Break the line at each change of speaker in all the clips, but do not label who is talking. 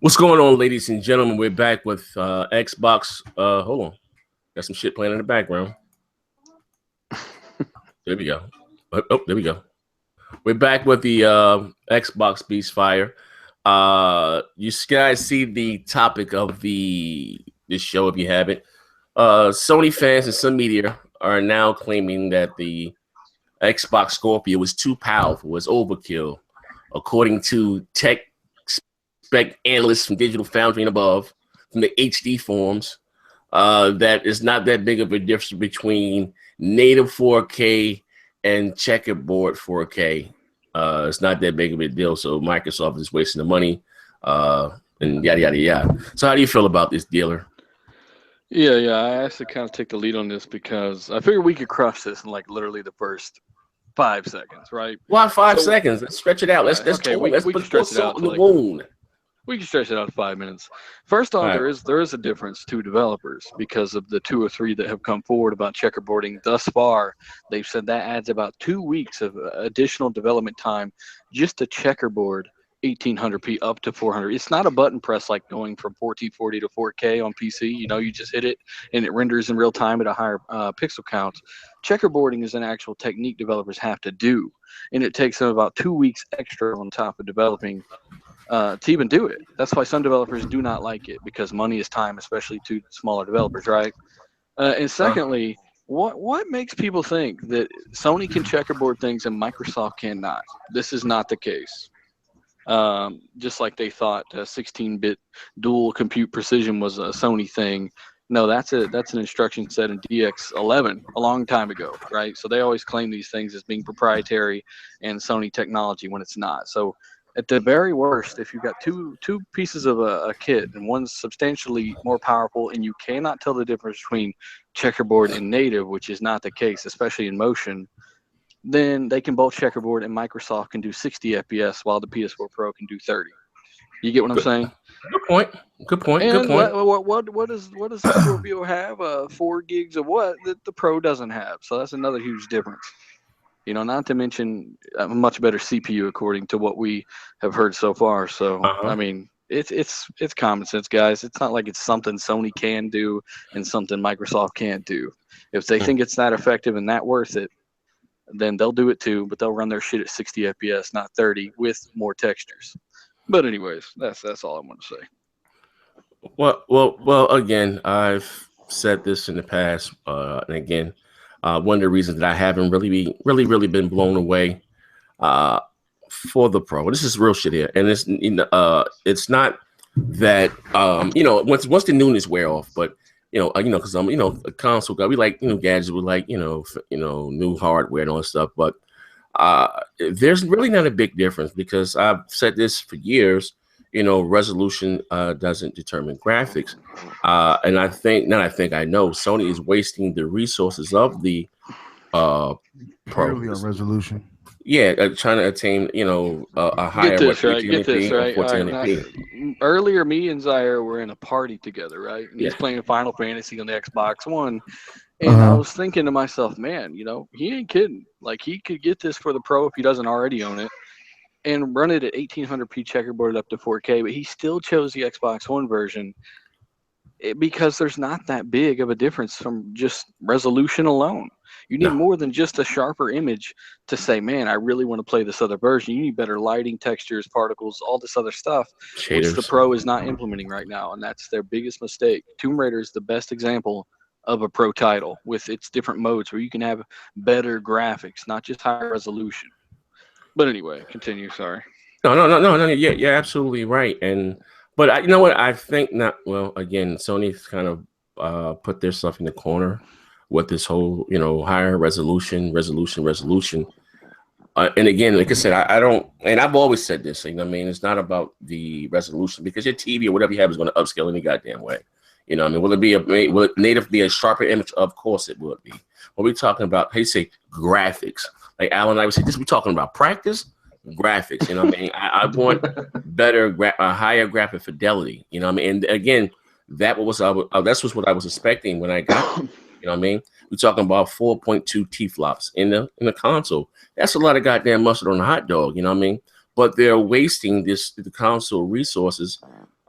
What's going on, ladies and gentlemen? We're back with Xbox. Hold on, got some shit playing in the background. There we go. There we go. We're back with the Xbox Beast Fire. You guys see the topic of this show if you haven't. Sony fans and some media are now claiming that the Xbox Scorpio was too powerful, was overkill, according to tech spec analysts from Digital Foundry and above, from the HD forums. That is not that big of a difference between native 4K and checkerboard 4K. It's not that big of a deal. So Microsoft is wasting the money, and yada yada yada. So how do you feel about this, dealer?
Yeah. I actually kind of take the lead on this because I figured we could crush this in like literally the first 5 seconds, right?
Why 5 seconds? Let's stretch it out. Let's
we can stretch it out
in the wound.
We can stretch it out to 5 minutes. First off, there is a difference to developers because of the 2 or 3 that have come forward about checkerboarding thus far. They've said that adds about 2 weeks of additional development time just to checkerboard 1800p up to 400. It's not a button press like going from 1440 to 4K on PC. You know, you just hit it and it renders in real time at a higher pixel count. Checkerboarding is an actual technique developers have to do, and it takes them about 2 weeks extra on top of developing to even do it. That's why some developers do not like it, because money is time, especially to smaller developers, right? And secondly, what makes people think that Sony can checkerboard things and Microsoft cannot? This is not the case. Just like they thought 16-bit dual compute precision was a Sony thing. No, that's an instruction set in DX11 a long time ago, right? So they always claim these things as being proprietary and Sony technology when it's not. So at the very worst, if you've got two pieces of a kit and one's substantially more powerful and you cannot tell the difference between checkerboard and native, which is not the case, especially in motion, then they can both checkerboard and Microsoft can do 60 FPS while the PS4 Pro can do 30. You get what I'm saying?
Good point.
And what does the Scorpio have? 4 gigs of what that the Pro doesn't have. So that's another huge difference. You know, not to mention a much better CPU according to what we have heard so far. So I mean, it's common sense, guys. It's not like it's something Sony can do and something Microsoft can't do. If they think it's that effective and that worth it, then they'll do it too, but they'll run their shit at 60 FPS, not 30, with more textures. But anyways, that's all I want to say.
Well. Again, I've said this in the past, and again, one of the reasons that I haven't really been blown away for the Pro. This is real shit here, and it's not that once the newness wear off, but because I'm a console guy, we like gadgets, we like new hardware and all that stuff, but there's really not a big difference, because I've said this for years. Resolution doesn't determine graphics, and I know Sony is wasting the resources of the Pro
on resolution.
Yeah, trying to attain a higher.
Get this right. Earlier, me and Zaire were in a party together, right? And he's playing Final Fantasy on the Xbox One, and I was thinking to myself, man, he ain't kidding. Like, he could get this for the Pro if he doesn't already own it, and run it at 1800p checkerboard up to 4K, but he still chose the Xbox One version because there's not that big of a difference from just resolution alone. You need more than just a sharper image to say, man, I really want to play this other version. You need better lighting, textures, particles, all this other stuff, which the Pro is not implementing right now, and that's their biggest mistake. Tomb Raider is the best example of a Pro title with its different modes where you can have better graphics, not just higher resolution. But anyway, continue. Sorry.
No. Yeah, you're absolutely right. But you know what? I think not. Well, again, Sony's kind of put their stuff in the corner with this whole, higher resolution. And again, like I said, I don't, and I've always said this. It's not about the resolution, because your TV or whatever you have is going to upscale any goddamn way. Will it native be a sharper image? Of course it will be. What we talking about? Hey, say graphics. Like Alan and I would say, we're talking about practice graphics. I want better, higher graphic fidelity. And again, that's what I was expecting when I got. We're talking about 4.2 T-flops in the console. That's a lot of goddamn mustard on a hot dog. But they're wasting the console resources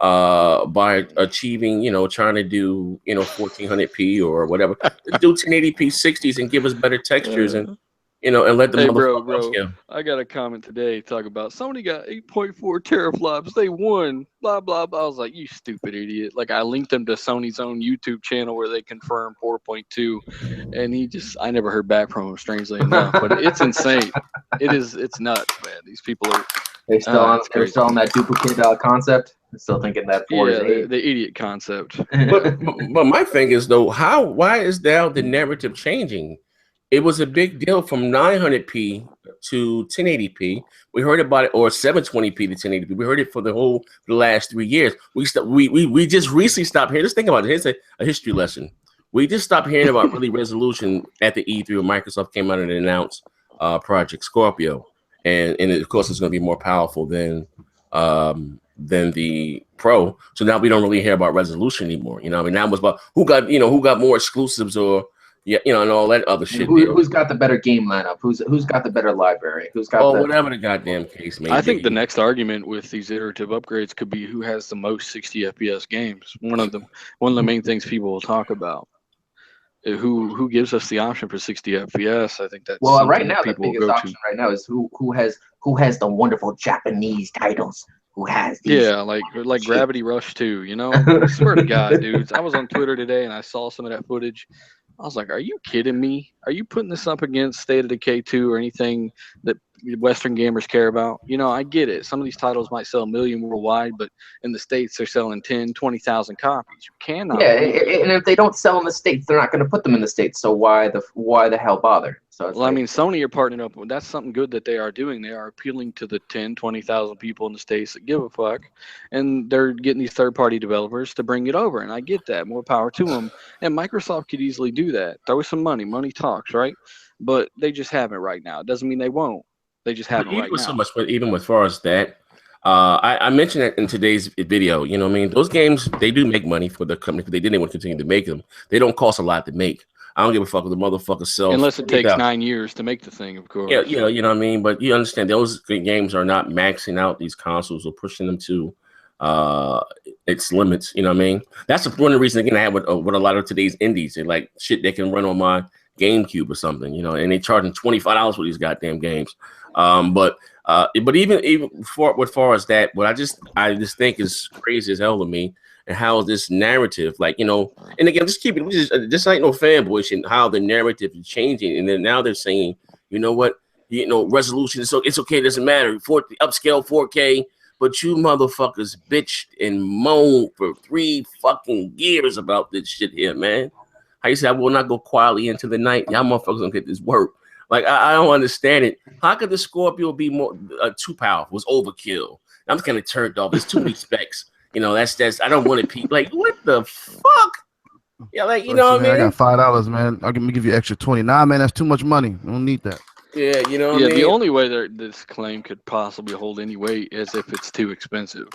by achieving, trying to do, 1400p or whatever. Do 1080p 60s and give us better textures and, and let the
bro, I got a comment today talk about Sony got 8.4 teraflops. They won, blah, blah, blah. I was like, you stupid idiot. Like, I linked them to Sony's own YouTube channel where they confirmed 4.2. And I never heard back from him, strangely enough. But it's insane. It's nuts, man. These people are.
They're still on that duplicate concept. They're still thinking that 4 is 8.
The idiot concept.
but my thing is, though, why is now the narrative changing? It was a big deal from 900p to 1080p. We heard about it, or 720p to 1080p. We heard it for the last 3 years. We just recently stopped hearing. Just think about it. Here's a history lesson. We just stopped hearing about really resolution at the E3 when Microsoft came out and announced Project Scorpio, and of course it's going to be more powerful than the Pro. So now we don't really hear about resolution anymore. Now it was about who got more exclusives or. Yeah, and all that other shit.
Who's got the better game lineup? Who's got the better library? Who's got
whatever the goddamn case may be.
I think the next argument with these iterative upgrades could be who has the most 60 FPS games. One of the main things people will talk about. Who gives us the option for 60 FPS? I think that's
right now the biggest option right now is who has the wonderful Japanese titles. Who has these?
Yeah, like Gravity Rush 2, I swear to God, dudes. I was on Twitter today and I saw some of that footage. I was like, are you kidding me? Are you putting this up against State of Decay 2 or anything that Western gamers care about? I get it. Some of these titles might sell 1 million worldwide, but in the States, they're selling 10, 20,000 copies. You cannot.
Yeah, and if they don't sell in the States, they're not going to put them in the States. So why the hell bother? So
I mean, Sony are partnering up. That's something good that they are doing. They are appealing to the 10, 20,000 people in the States that give a fuck. And they're getting these third-party developers to bring it over. And I get that. More power to them. And Microsoft could easily do that. Throw some money. Money talks, right? But they just haven't right now. It doesn't mean they won't. They just haven't right now.
So much, but even as far as that, I mentioned that in today's video. You know what I mean? Those games, they do make money for the company. They didn't want to continue to make them. They don't cost a lot to make. I don't give a fuck if the motherfucker sells.
Unless it takes 9 years to make the thing, of course.
Yeah, you know what I mean? But you understand those games are not maxing out these consoles or pushing them to its limits. You know what I mean? That's one of the reasons, again, I have with a lot of today's indies. They're like, shit, they can run on my GameCube or something, and they charging $25 for these goddamn games. But even for as far as that, what I just think is crazy as hell to me. And how this narrative, and again, just keep it. This ain't no fanboy shit. How the narrative is changing, and then now they're saying, you know what, resolution. So it's okay. It doesn't matter. Upscale 4K, but you motherfuckers bitched and moaned for 3 fucking years about this shit here, man. How you say I will not go quietly into the night? Y'all motherfuckers don't get this work. Like I don't understand it. How could the Scorpio be more too powerful? It was overkill. I'm kind of turned off. There's too many specs. That's I don't want it. What the fuck? Yeah, what I mean?
I got $5, man. I'll give you extra 20. Nah, man, that's too much money. I don't need that.
Yeah, what I mean?
The only way that this claim could possibly hold any weight is if it's too expensive.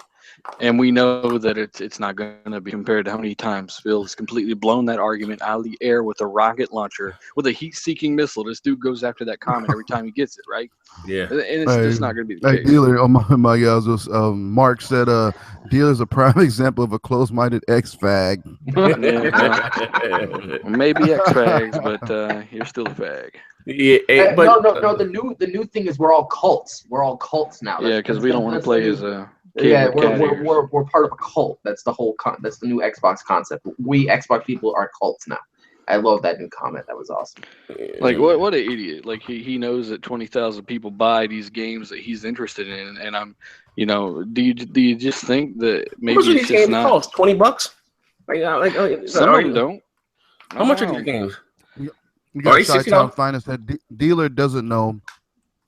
And we know that it's not going to be compared to how many times Phil's completely blown that argument out of the air with a rocket launcher, with a heat-seeking missile. This dude goes after that comment every time he gets it, right?
Yeah.
And it's just not going to be the case.
Dealer, my guys, Mark said, Dealer's a prime example of a close-minded X-fag.
Maybe X-fags, but you're still a fag.
Yeah,
but no. The new thing is we're all cults. We're all cults now.
Yeah, because we don't want to play as a.
Yeah, we're part of a cult. That's the whole that's the new Xbox concept. We Xbox people are cults now. I love that new comment. That was awesome.
Like what an idiot! Like he knows that 20,000 people buy these games that he's interested in, and I'm, do you just think that maybe it's just not
cost $20?
Some of them don't.
How much are these games?
You got Shy-Town Finest that Dealer doesn't know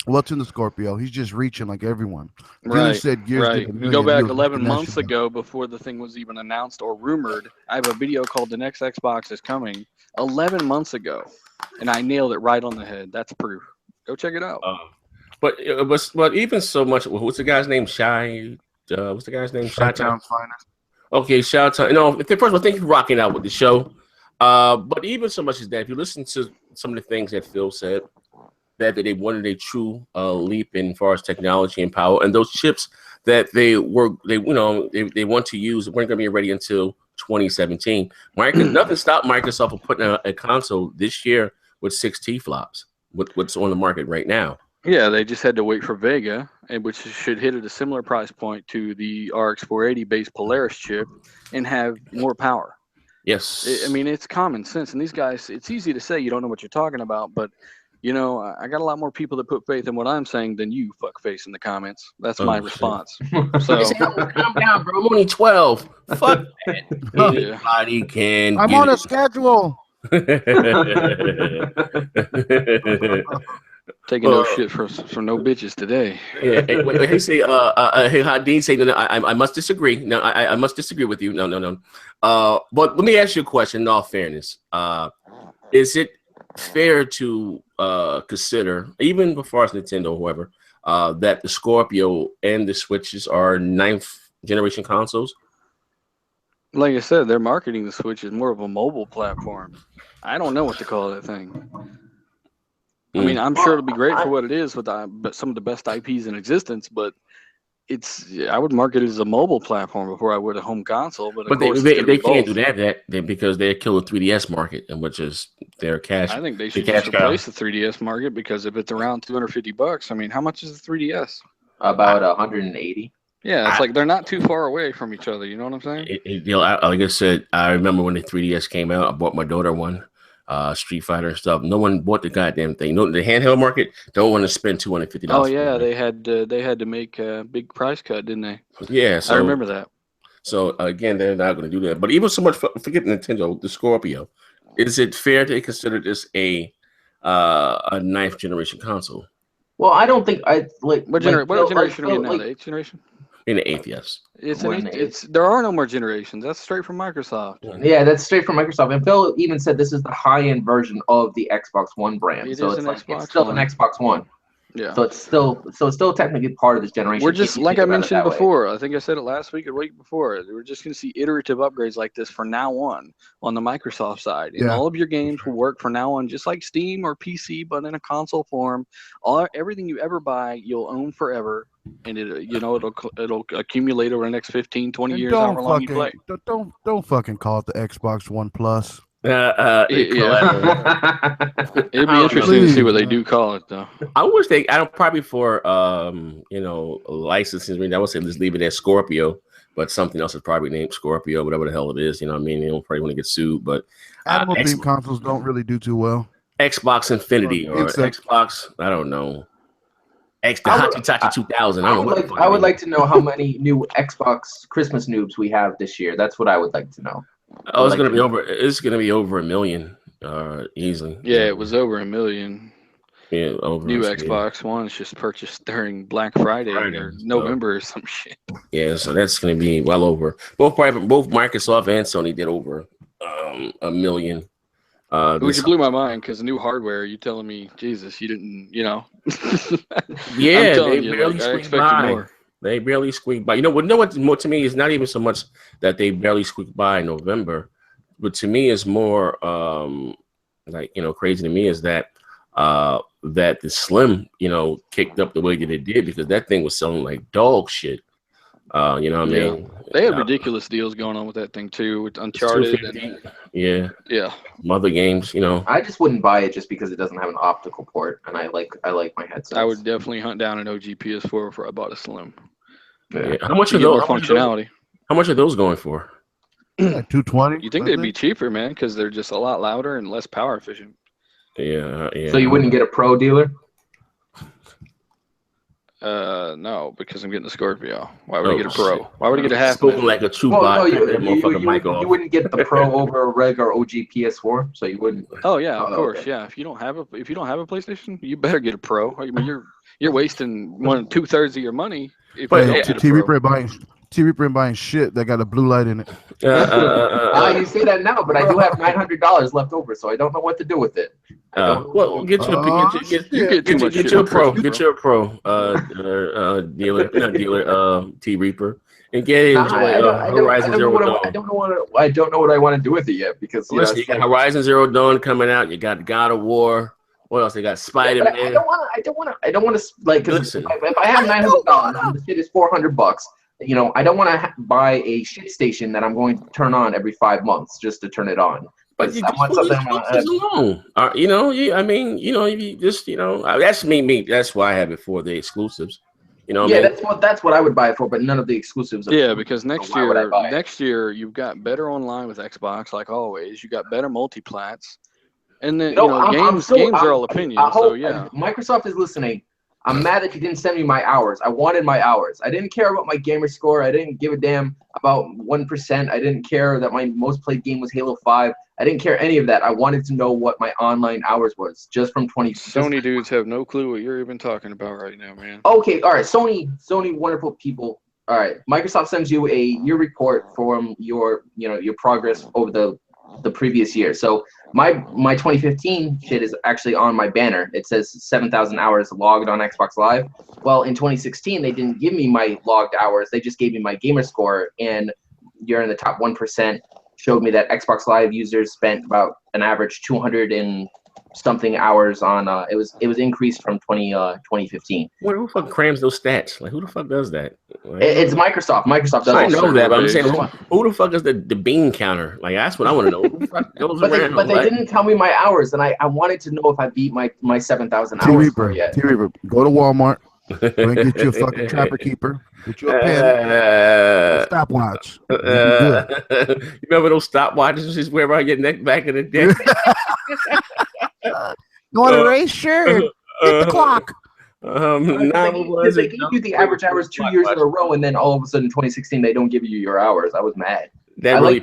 what's in the Scorpio. He's just reaching like everyone.
Right.
Said
right. You go back 11 months ago before the thing was even announced or rumored. I have a video called "The Next Xbox is Coming." 11 months ago, and I nailed it right on the head. That's proof. Go check it out.
But even so much. What's the guy's name? What's the guy's name?
Shy-Town Finest.
Okay, Shy-Town. First of all, thank you for rocking out with the show. But even so much as that, if you listen to some of the things that Phil said, that they wanted a true leap in far as technology and power, and those chips that they want to use weren't going to be ready until 2017. Nothing stopped Microsoft from putting a console this year with 6 T-flops. What's on the market right now?
Yeah, they just had to wait for Vega, which should hit at a similar price point to the RX 480 based Polaris chip, and have more power.
Yes,
I mean, it's common sense, and these guys, it's easy to say you don't know what you're talking about, but I got a lot more people that put faith in what I'm saying than you, fuckface, in the comments. That's my response. So
calm down, bro. I'm only 12. Fuck that. Anybody can.
I'm on a schedule.
Taking no shit from no bitches today.
Yeah. Hey, say, hey, Hadeen, say, no, I must disagree. No, I must disagree with you. No. But let me ask you a question. In all fairness, is it fair to consider, even before as Nintendo or whoever, that the Scorpio and the Switches are 9th generation consoles?
Like I said, they're marketing the Switch as more of a mobile platform. I don't know what to call that thing. I mean, I'm sure it'll be great for what it is with some of the best IPs in existence, but I would market it as a mobile platform before I would a home console. But
they can't do that because they're killing the 3DS market, and which is their cash.
I think they should just replace the 3DS market, because if it's around $250, I mean, how much is the 3DS?
About 180.
Yeah, it's like they're not too far away from each other. You know what I'm saying?
Like I said, I remember when the 3DS came out. I bought my daughter one. Street Fighter and stuff. No one bought the goddamn thing. No, the handheld market don't want to spend $250.
Oh yeah, they had to make a big price cut, didn't they?
Yeah, so
I remember that.
So again, they're not going to do that. But even so much, forget Nintendo, the Scorpio. Is it fair to consider this a 9th generation console?
Well, I don't think
What generation are we in now? The 8th generation?
In the 8th, yes.
There are no more generations. That's straight from Microsoft.
Yeah, that's straight from Microsoft. And Phil even said this is the high-end version of the Xbox One brand. So it's still an Xbox One.
Yeah.
So it's still technically part of this generation.
We're just, like I mentioned before, I think I said it last week or week before, we're just going to see iterative upgrades like this from now on the Microsoft side. And all of your games will work from now on, just like Steam or PC, but in a console form. Everything you ever buy, you'll own forever. And it'll accumulate over the next 15, 20 years, however long you play.
Don't fucking call it the Xbox One Plus.
It'd be interesting to see what they do call it, though.
I wish I don't probably for licensing. I would say just leave it as Scorpio, but something else is probably named Scorpio, whatever the hell it is. You know what I mean? They don't probably want to get sued, but
animal themed consoles don't really do too well.
Xbox Infinity or Xbox, I don't know. The Hachi 2000.
I would like to know how many new Xbox Christmas noobs we have this year. That's what I would like to know.
Oh, it's gonna be over. It's gonna be over 1 million, easily.
Yeah, it was over 1 million.
Yeah, over.
New Xbox One's just purchased during Black Friday or November or some shit.
Yeah, so that's gonna be well over. Both Microsoft and Sony did over 1 million.
Which blew my mind, because new hardware. You telling me, Jesus, you didn't,
Yeah,
they barely squeaked by. More.
They barely squeaked by. What more to me is not even so much that they barely squeaked by in November, but to me is more crazy to me is that that the Slim kicked up the way that it did, because that thing was selling like dog shit. You know what I mean?
They had ridiculous deals going on with that thing too, with Uncharted and
other games.
I just wouldn't buy it just because it doesn't have an optical port, and I like my headset.
I would definitely hunt down an OG PS4 before I bought a Slim.
Yeah. How much are those?
Functionality.
How much are those going for?
$220.
You think they'd be cheaper, man, because they're just a lot louder and less power efficient.
Yeah.
So you wouldn't get a Pro dealer?
No, because I'm getting the Scorpio. Why would I get a Pro? Why would I get a half?
Spoken like a true bot.
You wouldn't get the Pro over a regular OG PS4, so you wouldn't.
Oh yeah, of course, yeah. If you don't have a PlayStation, you better get a Pro. I mean, you're wasting 2/3 of your money.
TV print buying shit that got a blue light in it.
You say that now, but I do have $900 left over, so I don't know what to do with it.
Get your Pro. Get your Pro dealer, not dealer, T Reaper, and get Horizon Zero Dawn.
I don't know what I want to do with it yet, because
you got Horizon Zero Dawn coming out. You got God of War. What else they got?
Yeah,
Spider
but
Man.
I don't want to like. Because if I have $900 and the shit is $400, you know, I don't want to buy a shit station that I'm going to turn on every 5 months just to turn it on.
But you
I want something
alone. You know, I mean, you know, if you just, you know, that's me. That's why I have it for the exclusives. You know,
yeah,
what I mean?
that's what I would buy it for, but none of the exclusives.
Yeah, because next year you've got better online with Xbox, like always. You got better multiplats, and then games are all opinions. So yeah,
Microsoft is listening. I'm mad that you didn't send me my hours. I wanted my hours. I didn't care about my gamer score. I didn't give a damn about 1%. I didn't care that my most played game was Halo 5. I didn't care any of that. I wanted to know what my online hours was just from 20.
Sony dudes have no clue what you're even talking about right now, man.
Okay, all right. Sony, wonderful people. All right. Microsoft sends you a year report from your progress over the previous year. So my 2015 shit is actually on my banner. It says 7,000 hours logged on Xbox Live. Well, in 2016, they didn't give me my logged hours. They just gave me my gamer score, and you're in the top 1%. Showed me that Xbox Live users spent about an average 200 and something hours on. It was increased from 2015.
Who the fuck crams those stats? Like, who the fuck does that? Like,
it's Microsoft. Microsoft does.
I know that, but I'm saying, who the fuck is the bean counter? Like, that's what I want to know. Who the fuck goes around?
But they didn't tell me my hours, and I wanted to know if I beat my 7,000 hours yet.
T-Reaper, go to Walmart. Go and get you a fucking Trapper Keeper. Get you a pen. Stopwatch.
You remember those stopwatches you just wear around your neck back in the day?
You want a race? Sure. Hit the clock.
They gave you the average hours 2 years in a row, and then all of a sudden, 2016, they don't give you your hours. I was mad.
That really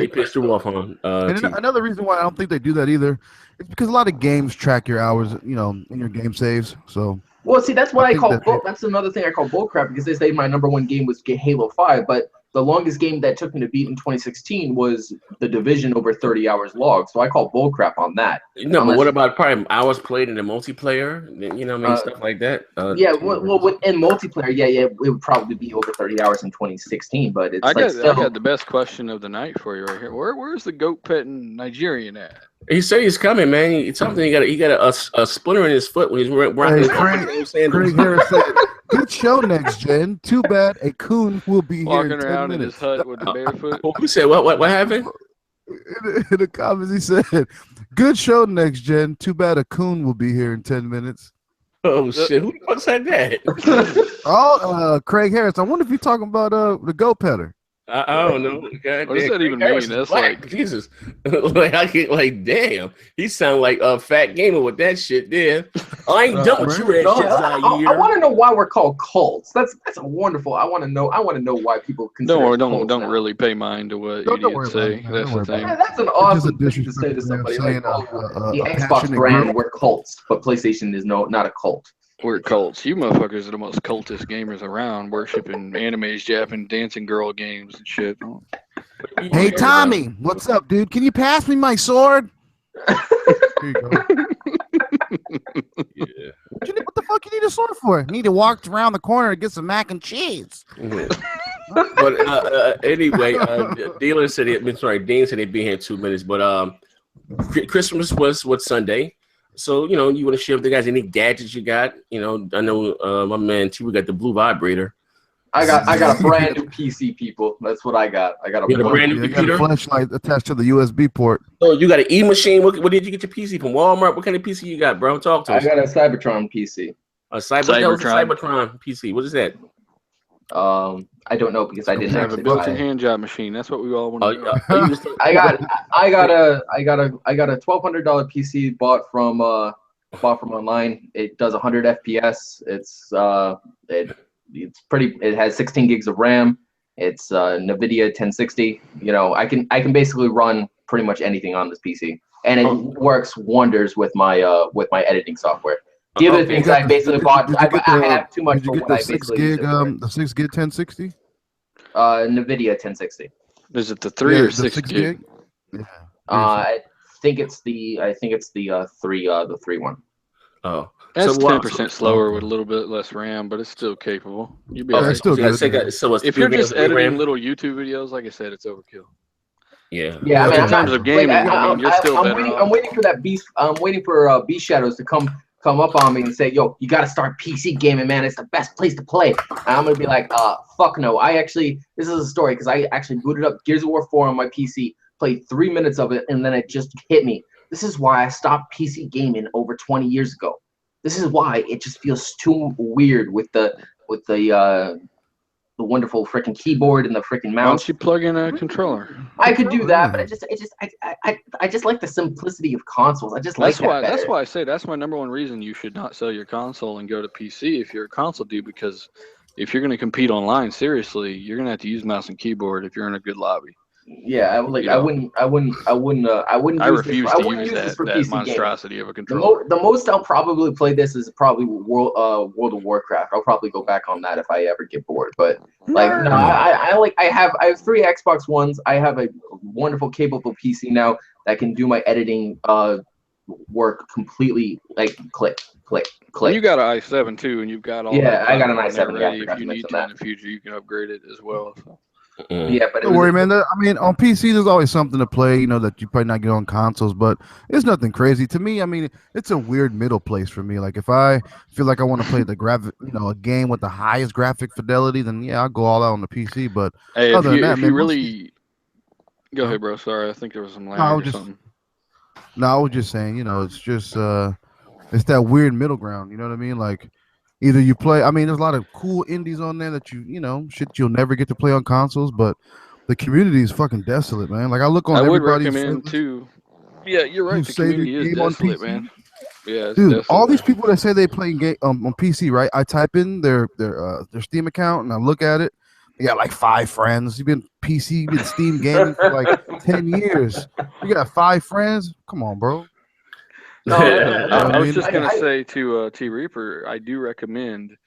pissed you off on.
Another reason why I don't think they do that either is because a lot of games track your hours, you know, in your game saves. So.
Well, see, that's what I call bull. That's another thing I call bullcrap, because they say my number one game was Halo 5, but the longest game that took me to beat in 2016 was The Division over 30 hours logged. So I call bullcrap on that.
No, but what about probably hours played in the multiplayer? You know what I mean? Stuff like that.
Well, within multiplayer, it would probably be over 30 hours in 2016 , but it's I
got the best question of the night for you right here. Where's the goat petting Nigerian at?
He said he's coming, man. It's something he got a splinter in his foot when he's rocking.
Craig Harris said, "Good show next gen. Too bad a coon will be
walking
here in
around
10
in
minutes."
his hut with the barefoot.
Who said what happened?
In the comments, he said, "Good show next gen. Too bad a coon will be here in 10 minutes."
Oh shit! Who the fuck said that?
Craig Harris. I wonder if you're talking about the goat petter.
I don't know. God,
what does that even mean? That's
black.
like
Jesus. Damn. He sound like a fat gamer with that shit there. I ain't done with you.
I want to know why we're called cults. That's a wonderful. I want to know why people consider.
Don't really pay mind to what idiots say. That's the thing.
That's an awesome thing to say to somebody. Like, the Xbox brand, we're cults, but PlayStation is not a cult.
We're cults. You motherfuckers are the most cultist gamers around, worshiping animes, Japan, dancing girl games and shit.
Hey, Tommy, what's up, dude? Can you pass me my sword? There you go.
Yeah.
What the fuck you need a sword for? Need to walk around the corner to get some mac and cheese.
But anyway, Dean said he'd be here in 2 minutes. But Christmas was Sunday. So, you know, you want to share with the guys any gadgets you got? You know, I know my man T, we got the blue vibrator.
I got a brand new PC, people. That's what I got. I got a
brand new computer.
Got a flashlight attached to the USB port.
Oh, you got an E-machine. What did you get your PC from? Walmart? What kind of PC you got, bro? Talk to us.
I got a Cybertron PC.
A Cybertron PC. What is that?
I don't know, because I didn't
have a built-in hand job machine. That's what we all want to know.
I got a $1,200 PC bought from online. It does 100 FPS. It's pretty. It has 16 gigs of RAM. It's NVIDIA 1060. You know, I can basically run pretty much anything on this PC, and it works wonders with my editing software. The other things I basically bought, I have too much for what I basically use.
The 6 gig 1060?
NVIDIA 1060.
Is it the 3 or 6 gig?
Yeah.
I think it's the 3 one.
Oh,
that's 10% slower with a little bit less RAM, but it's still capable. You'd be
still good.
So
if you're just editing little YouTube videos, like I said, it's overkill.
Yeah.
Yeah, I mean,
in
I'm
terms
not,
of gaming,
like,
I mean, you're still better off.
I'm waiting for that beast. I'm waiting for Beast Shadows to come up on me and say, "Yo, you got to start PC gaming, man. It's the best place to play." And I'm gonna be like, fuck no. This is a story because I actually booted up Gears of War 4 on my PC, played 3 minutes of it, and then it just hit me. This is why I stopped PC gaming over 20 years ago. This is why it just feels too weird with the wonderful freaking keyboard and the freaking mouse.
Why don't you plug in a controller?
I could do that, but I just like the simplicity of consoles. I just like that better.
That's why I say that's my number one reason you should not sell your console and go to PC if you're a console dude, because if you're going to compete online seriously, you're going to have to use mouse and keyboard if you're in a good lobby.
Yeah, I wouldn't
I refuse to use
this for
that
PC
monstrosity
gaming.
of a controller.
The most I'll probably play this is probably World of Warcraft. I'll probably go back on that if I ever get bored. But like, no, I have 3 Xbox Ones. I have a wonderful capable PC now that can do my editing work completely, like click.
And you got an i7 too, and you've got all.
Yeah, I got an
i7.
i7. Yeah,
If you need to in the future, you can upgrade it as well. So.
Yeah, but
don't worry, man. I mean, on PC, there's always something to play, you know, that you probably not get on consoles, but it's nothing crazy. To me, I mean, it's a weird middle place for me. Like, if I feel like I want to play a game with the highest graphic fidelity, then yeah, I'll go all out on the PC. But
hey,
other than that,
if you really go ahead, bro. Sorry, I think there was some lag or something.
No, I was just saying, you know, it's just it's that weird middle ground. You know what I mean? Like, either you play. I mean, there's a lot of cool indies on there that you know, shit you'll never get to play on consoles, but the community is fucking desolate, man. Like, I look on everybody's.
I would recommend too. Yeah, you're right. The community is desolate, man. Yeah,
dude,
desolate,
all these people that say they play game on PC, right? I type in their Steam account and I look at it. They got like 5 friends. You've been Steam gaming for like 10 years. You got 5 friends? Come on, bro.
No, I was just gonna say to T Reaper, I do recommend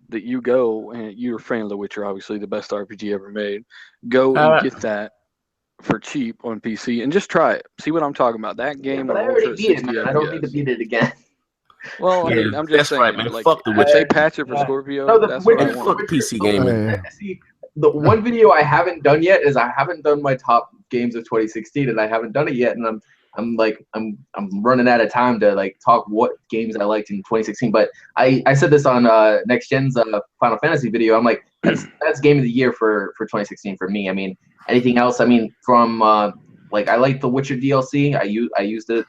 that you go, and you're a fan of The Witcher, obviously the best RPG ever made. Go and get that for cheap on PC and just try it. See what I'm talking about. That game.
But I already beat it, man. I don't need to beat it again.
Well, I mean, I'm just saying,
right, man.
Like,
fuck the
if they patch it for Scorpio, that's what I want.
Fuck PC gaming.
See, the one video I haven't done yet is I haven't done my top games of 2016, and I haven't done it yet, and I'm running out of time to like talk what games I liked in 2016. But I said this on Next Gen's Final Fantasy video. I'm like, that's game of the year for 2016 for me. I mean, anything else? I mean, from like, I like the Witcher DLC. I used it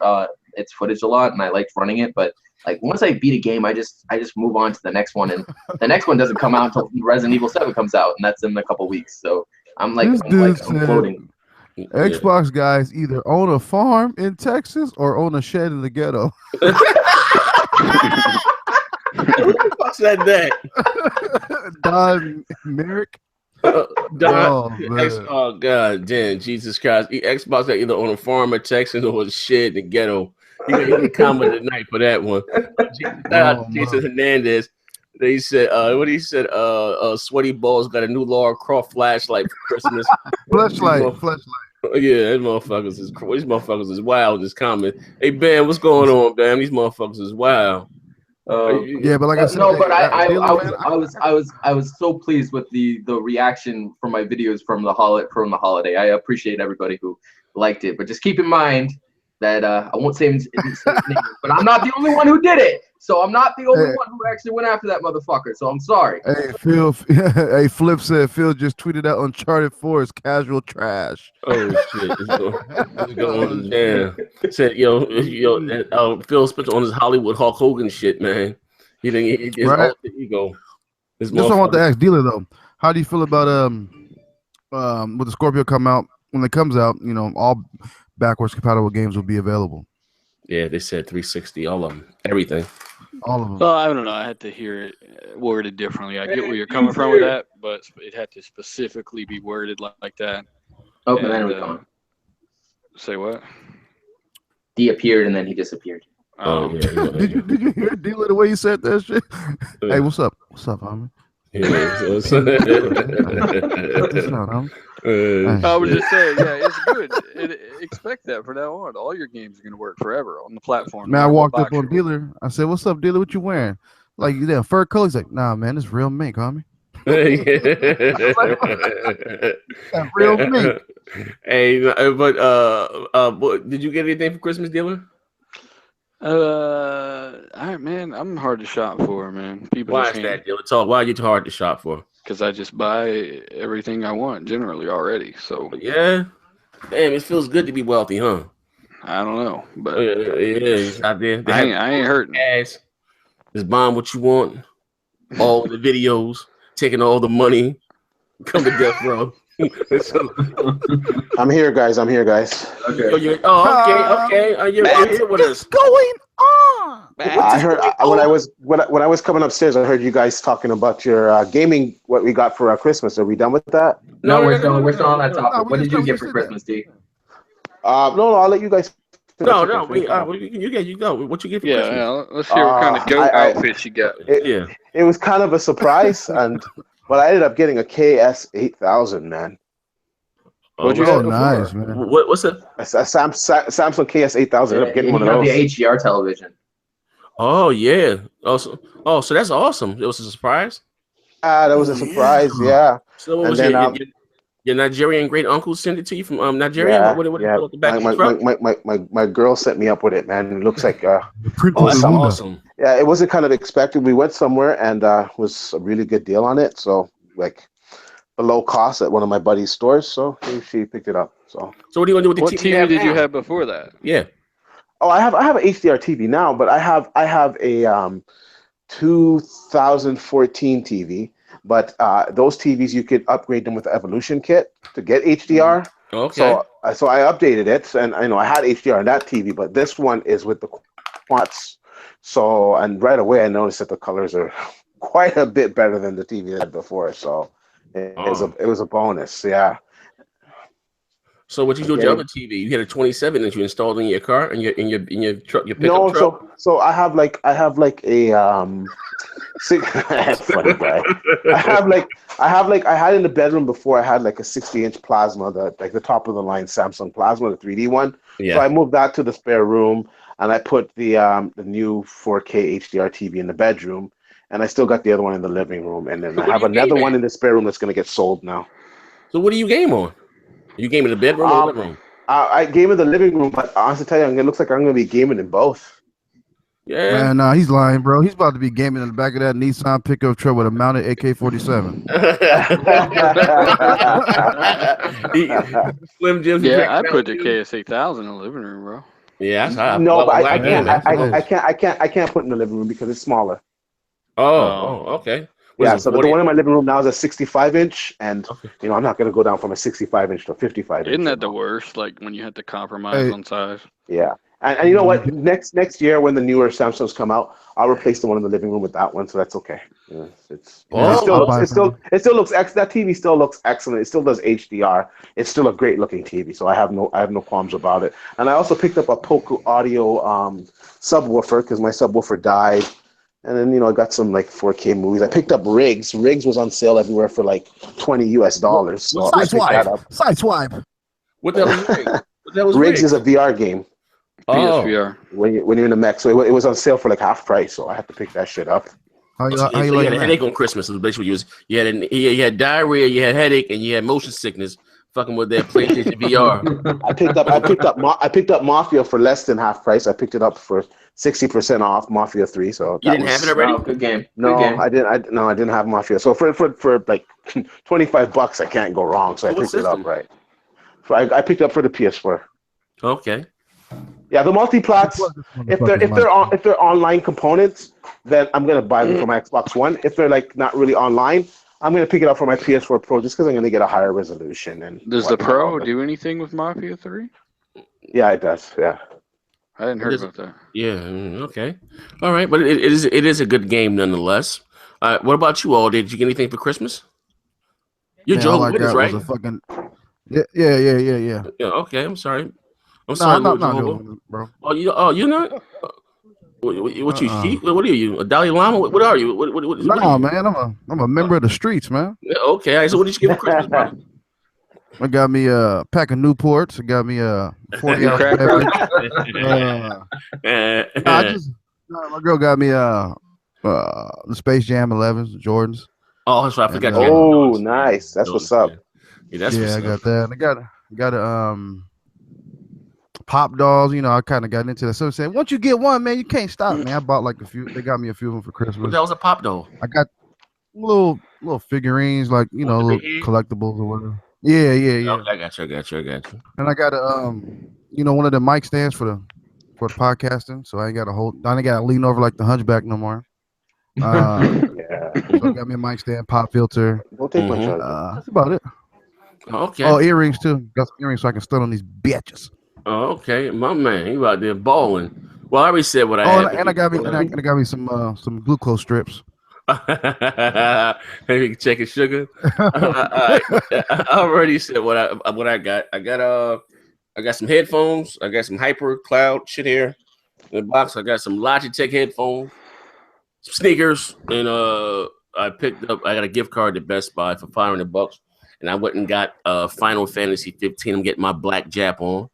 its footage a lot, and I liked running it. But like, once I beat a game, I just move on to the next one, and the next one doesn't come out until Resident Evil 7 comes out, and that's in a couple weeks. So I'm floating.
Xbox guys either own a farm in Texas or own a shed in the ghetto.
Who the fuck said that?
Don Merrick.
Oh god damn, Jesus Christ. Xbox got either on a farm in Texas or a shed in the ghetto. You can comment tonight for that one. Jesus Hernandez. They said, what he said, Sweaty Balls got a new Lara Croft flashlight for Christmas.
flashlight.
Yeah, these motherfuckers is wild. This comment. Hey Ben, what's going on, Ben? These motherfuckers is wild.
Yeah, but like I said,
no, but I was so pleased with the reaction from my videos from the holiday. I appreciate everybody who liked it, but just keep in mind that I won't say his name, but I'm not the only one who did it. So I'm not the only one who actually went after that motherfucker. So I'm sorry.
Hey, Phil. Hey, Flip said Phil just tweeted out Uncharted 4 is casual trash.
Oh shit! It's going down. Said Phil Spencer on his Hollywood Hulk Hogan shit, man. He think his alter ego.
Just I want to ask Dealer though, how do you feel about with the Scorpio come out when it comes out? You know, all backwards compatible games will be available.
Yeah, they said 360, all of them, everything.
All of them.
Well, I don't know. I had to hear it worded differently. I get where you're coming from with that, but it had to specifically be worded like that.
Oh, and then we gone.
Say what?
He appeared and then he disappeared.
Oh yeah.
Did you hear Dealer the way he said that shit? Hey, what's up? What's up, homie?
I was just saying, yeah, it's good. Expect that from now on. All your games are going to work forever on the platform.
Man, I walked up on Dealer. I said, "What's up, Dealer? What you wearing?" Like, fur color. He's like, "Nah, man, it's real mink, homie." That real me.
Hey, but did you get anything for Christmas, dealer?
Man, I'm hard to shop for, man. People
Why
just
is that, dealer? Talk. Why are you too hard to shop for?
because I just buy everything I want generally already. So
Yeah. Damn, it feels good to be wealthy, huh?
I don't know, but
Yeah, he's out there. They
I ain't hurting.
cash. Just buying what you want. All the videos, taking all the money, come to death row.
I'm here, guys. I'm here, guys.
Okay.
Okay. You're here with us.
Going on.
I heard when I was coming upstairs, I heard you guys talking about your gaming. What we got for Christmas? Are we done with that?
No, we're still on that topic.
No,
What did you get for
said
Christmas, D?
No, I'll let you guys.
No. You go. What you get for Christmas?
Yeah. Let's hear what kind of goat outfits you got.
It was kind of a surprise, but I ended up getting a KS 8000, man.
What'd you
Oh,
get?
nice, man.
What's it?
A Samsung KS 8000. Ended up getting one of
You
those.
have the HDR television.
Oh yeah. So that's awesome. It was a surprise.
That was a surprise. Yeah.
So what
And
was
then,
your Nigerian great uncle sent it to you from Nigeria?
Yeah,
What the back of the truck?
my girl set me up with it, man. It looks like
That's awesome.
yeah, it wasn't kind of expected. We went somewhere and was a really good deal on it. So like below cost at one of my buddy's stores. So she picked it up. So
what are you gonna do with the
What
TV?
TV did you have before that?
Yeah.
oh, I have an HDR TV now, but I have a 2014 TV. But those TVs you could upgrade them with the Evolution kit to get HDR.
Okay.
So I updated it, and I had HDR on that TV, but this one is with the quads. So and right away I noticed that the colors are quite a bit better than the TV I had before. So it was a bonus, yeah.
So what you do with your other TV? You had a 27 that you installed in your car in your truck, your pickup truck?
So I have like a funny guy. I had in the bedroom before. I had like a 60-inch plasma, the top of the line Samsung plasma, the 3D one.
Yeah.
So I moved that to the spare room, and I put the new 4K HDR TV in the bedroom, and I still got the other one in the living room, and then I have another one in the spare room that's gonna get sold now.
So what do you game on? You game in the bedroom or the living room?
I game in the living room, but honestly, tell you, it looks like I'm gonna be gaming in both.
Yeah.
Man, nah, he's lying, bro. He's about to be gaming in the back of that Nissan pickup truck with a mounted AK-47.
Slim Jim.
Yeah, I put the KS 8000 in the living room, bro.
Yeah, that's how
No, but I
can't.
I can't put it in the living room because it's smaller.
Oh, okay.
Yeah, so the one in my living room now is a 65-inch, and I'm not going to go down from a 65-inch to a 55-inch.
Isn't that the worst? Like when you have to compromise on size.
Yeah, and you know what? Next year when the newer Samsungs come out, I'll replace the one in the living room with that one, so that's okay. Yeah, it still looks that TV still looks excellent. It still does HDR. It's still a great looking TV, so I have no qualms about it. And I also picked up a Poco Audio subwoofer because my subwoofer died. And then, I got some like 4K movies. I picked up Rigs. Rigs was on sale everywhere for like $20 US. So
Sideswipe.
What the hell is Rigs? What the hell is
Rigs is a VR game.
PSVR.
When you're in the mech. So it was on sale for like half price. So I had to pick that shit up.
How you
You
like
had a headache on Christmas. Is basically you had diarrhea, you had headache, and you had motion sickness. Fucking with that PlayStation VR.
I picked up Mafia for less than half price. I picked it up for 60% off Mafia 3. So
you didn't have it already?
Oh, good game.
No,
good game.
I didn't have Mafia. So for like $25, I can't go wrong. So I picked it up right. So I picked up for the PS4.
Okay.
Yeah, the multiplats. If they're online components, then I'm gonna buy them for my Xbox One. If they're like not really online, I'm gonna pick it up for my PS4 Pro just because I'm gonna get a higher resolution. And
does the Pro do anything with Mafia 3?
Yeah, it does. Yeah.
I hadn't heard about that.
Yeah. Okay. All right, but it is a good game nonetheless. What about you all? Did you get anything for Christmas? You're Jehovah's Witness, right?
Yeah.
Yeah. Okay. I'm sorry. I'm sorry,
not Jehovah's, bro.
You're not. What you? What are you? A Dalai Lama? What are you?
Nah, man. I'm a member of the streets, man.
Yeah, okay. All right, so what did you get for Christmas, brother?
I got me a pack of Newports. I got me a 40-ounce beverage. My girl got me the Space Jam 11s, Jordans.
Oh, that's right. I forgot.
Oh, nice. That's what's up.
Yeah, that's
I got that. And I got a pop dolls. You know, I kind of got into that. So saying, once you get one, man, you can't stop, man. I bought like a few. They got me a few of them for Christmas.
That was a pop doll.
I got little figurines, like little collectibles or whatever. Yeah.
Okay, I got you.
And I got a one of the mic stands for the podcasting, so I ain't got to lean over like the hunchback no more.
Yeah.
So I got me a mic stand, pop filter.
Don't take my charger.
That's about it.
Okay.
Oh, earrings too. Got some earrings so I can stun on these bitches.
Oh, okay, my man, you out there balling. Well, I already said what I had.
And I got me some glucose strips.
Maybe check his sugar. I already said what I got. I got some headphones. I got some Hyper Cloud shit here in the box. I got some Logitech headphones, some sneakers, and I got a gift card to Best Buy for $500, and I went and got Final Fantasy 15. I'm getting my black Jap on,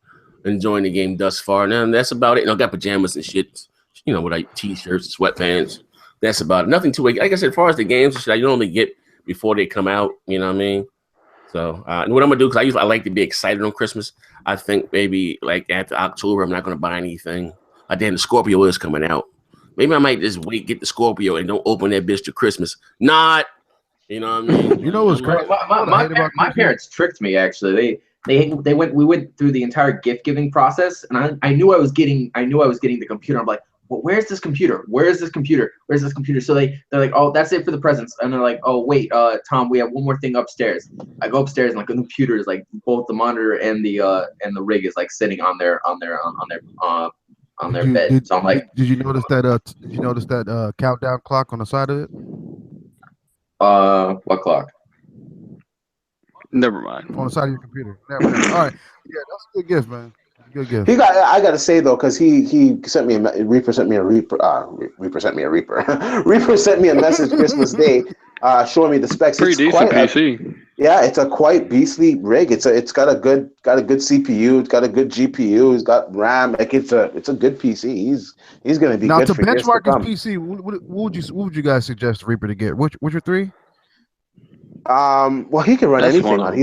enjoying the game thus far. Now that's about it. And I got pajamas and shit, with like t-shirts, sweatpants. That's about it. Nothing too, like I said, as far as the games and shit, I normally get before they come out. You know what I mean? So, and what I'm gonna do, because I like to be excited on Christmas. I think maybe like after October, I'm not gonna buy anything. Damn, the Scorpio is coming out. Maybe I might just get the Scorpio and don't open that bitch to Christmas. Not, you know what I mean?
You know what's crazy?
My parents tricked me. Actually, we went through the entire gift giving process, and I knew I was getting the computer. I'm like, well, where's this computer? Where's this computer? So they're like, oh, that's it for the presents. And they're like, oh wait, Tom, we have one more thing upstairs. I go upstairs and like the computer is like both the monitor and the rig is like sitting on their bed. So I'm like,
did you notice that countdown clock on the side of it?
What clock?
Never mind.
On the side of your computer. Never mind. All right. Yeah, that's a good gift, man. Good gift.
I got to say though, because he sent me Reaper sent me a Reaper. Reaper sent me a message Christmas Day, showing me the specs.
Pretty decent PC.
It's a quite beastly rig. It's got a good CPU. It's got a good GPU. It's got RAM. Like it's a good PC. He's going to be
now
good
to
for years to come.
benchmark his PC. What would you guys suggest Reaper to get? Which are three?
Well, he can run anything on.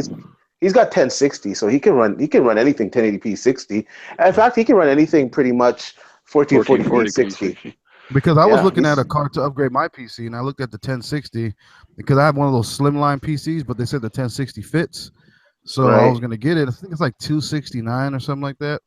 He's got 1060, so he can run anything 1080p 60. In fact, he can run anything pretty much 1440p 60.
Because I was looking at a card to upgrade my PC, and I looked at the 1060 because I have one of those slimline PCs, but they said the 1060 fits, so I was gonna get it. I think it's like 269 or something like that.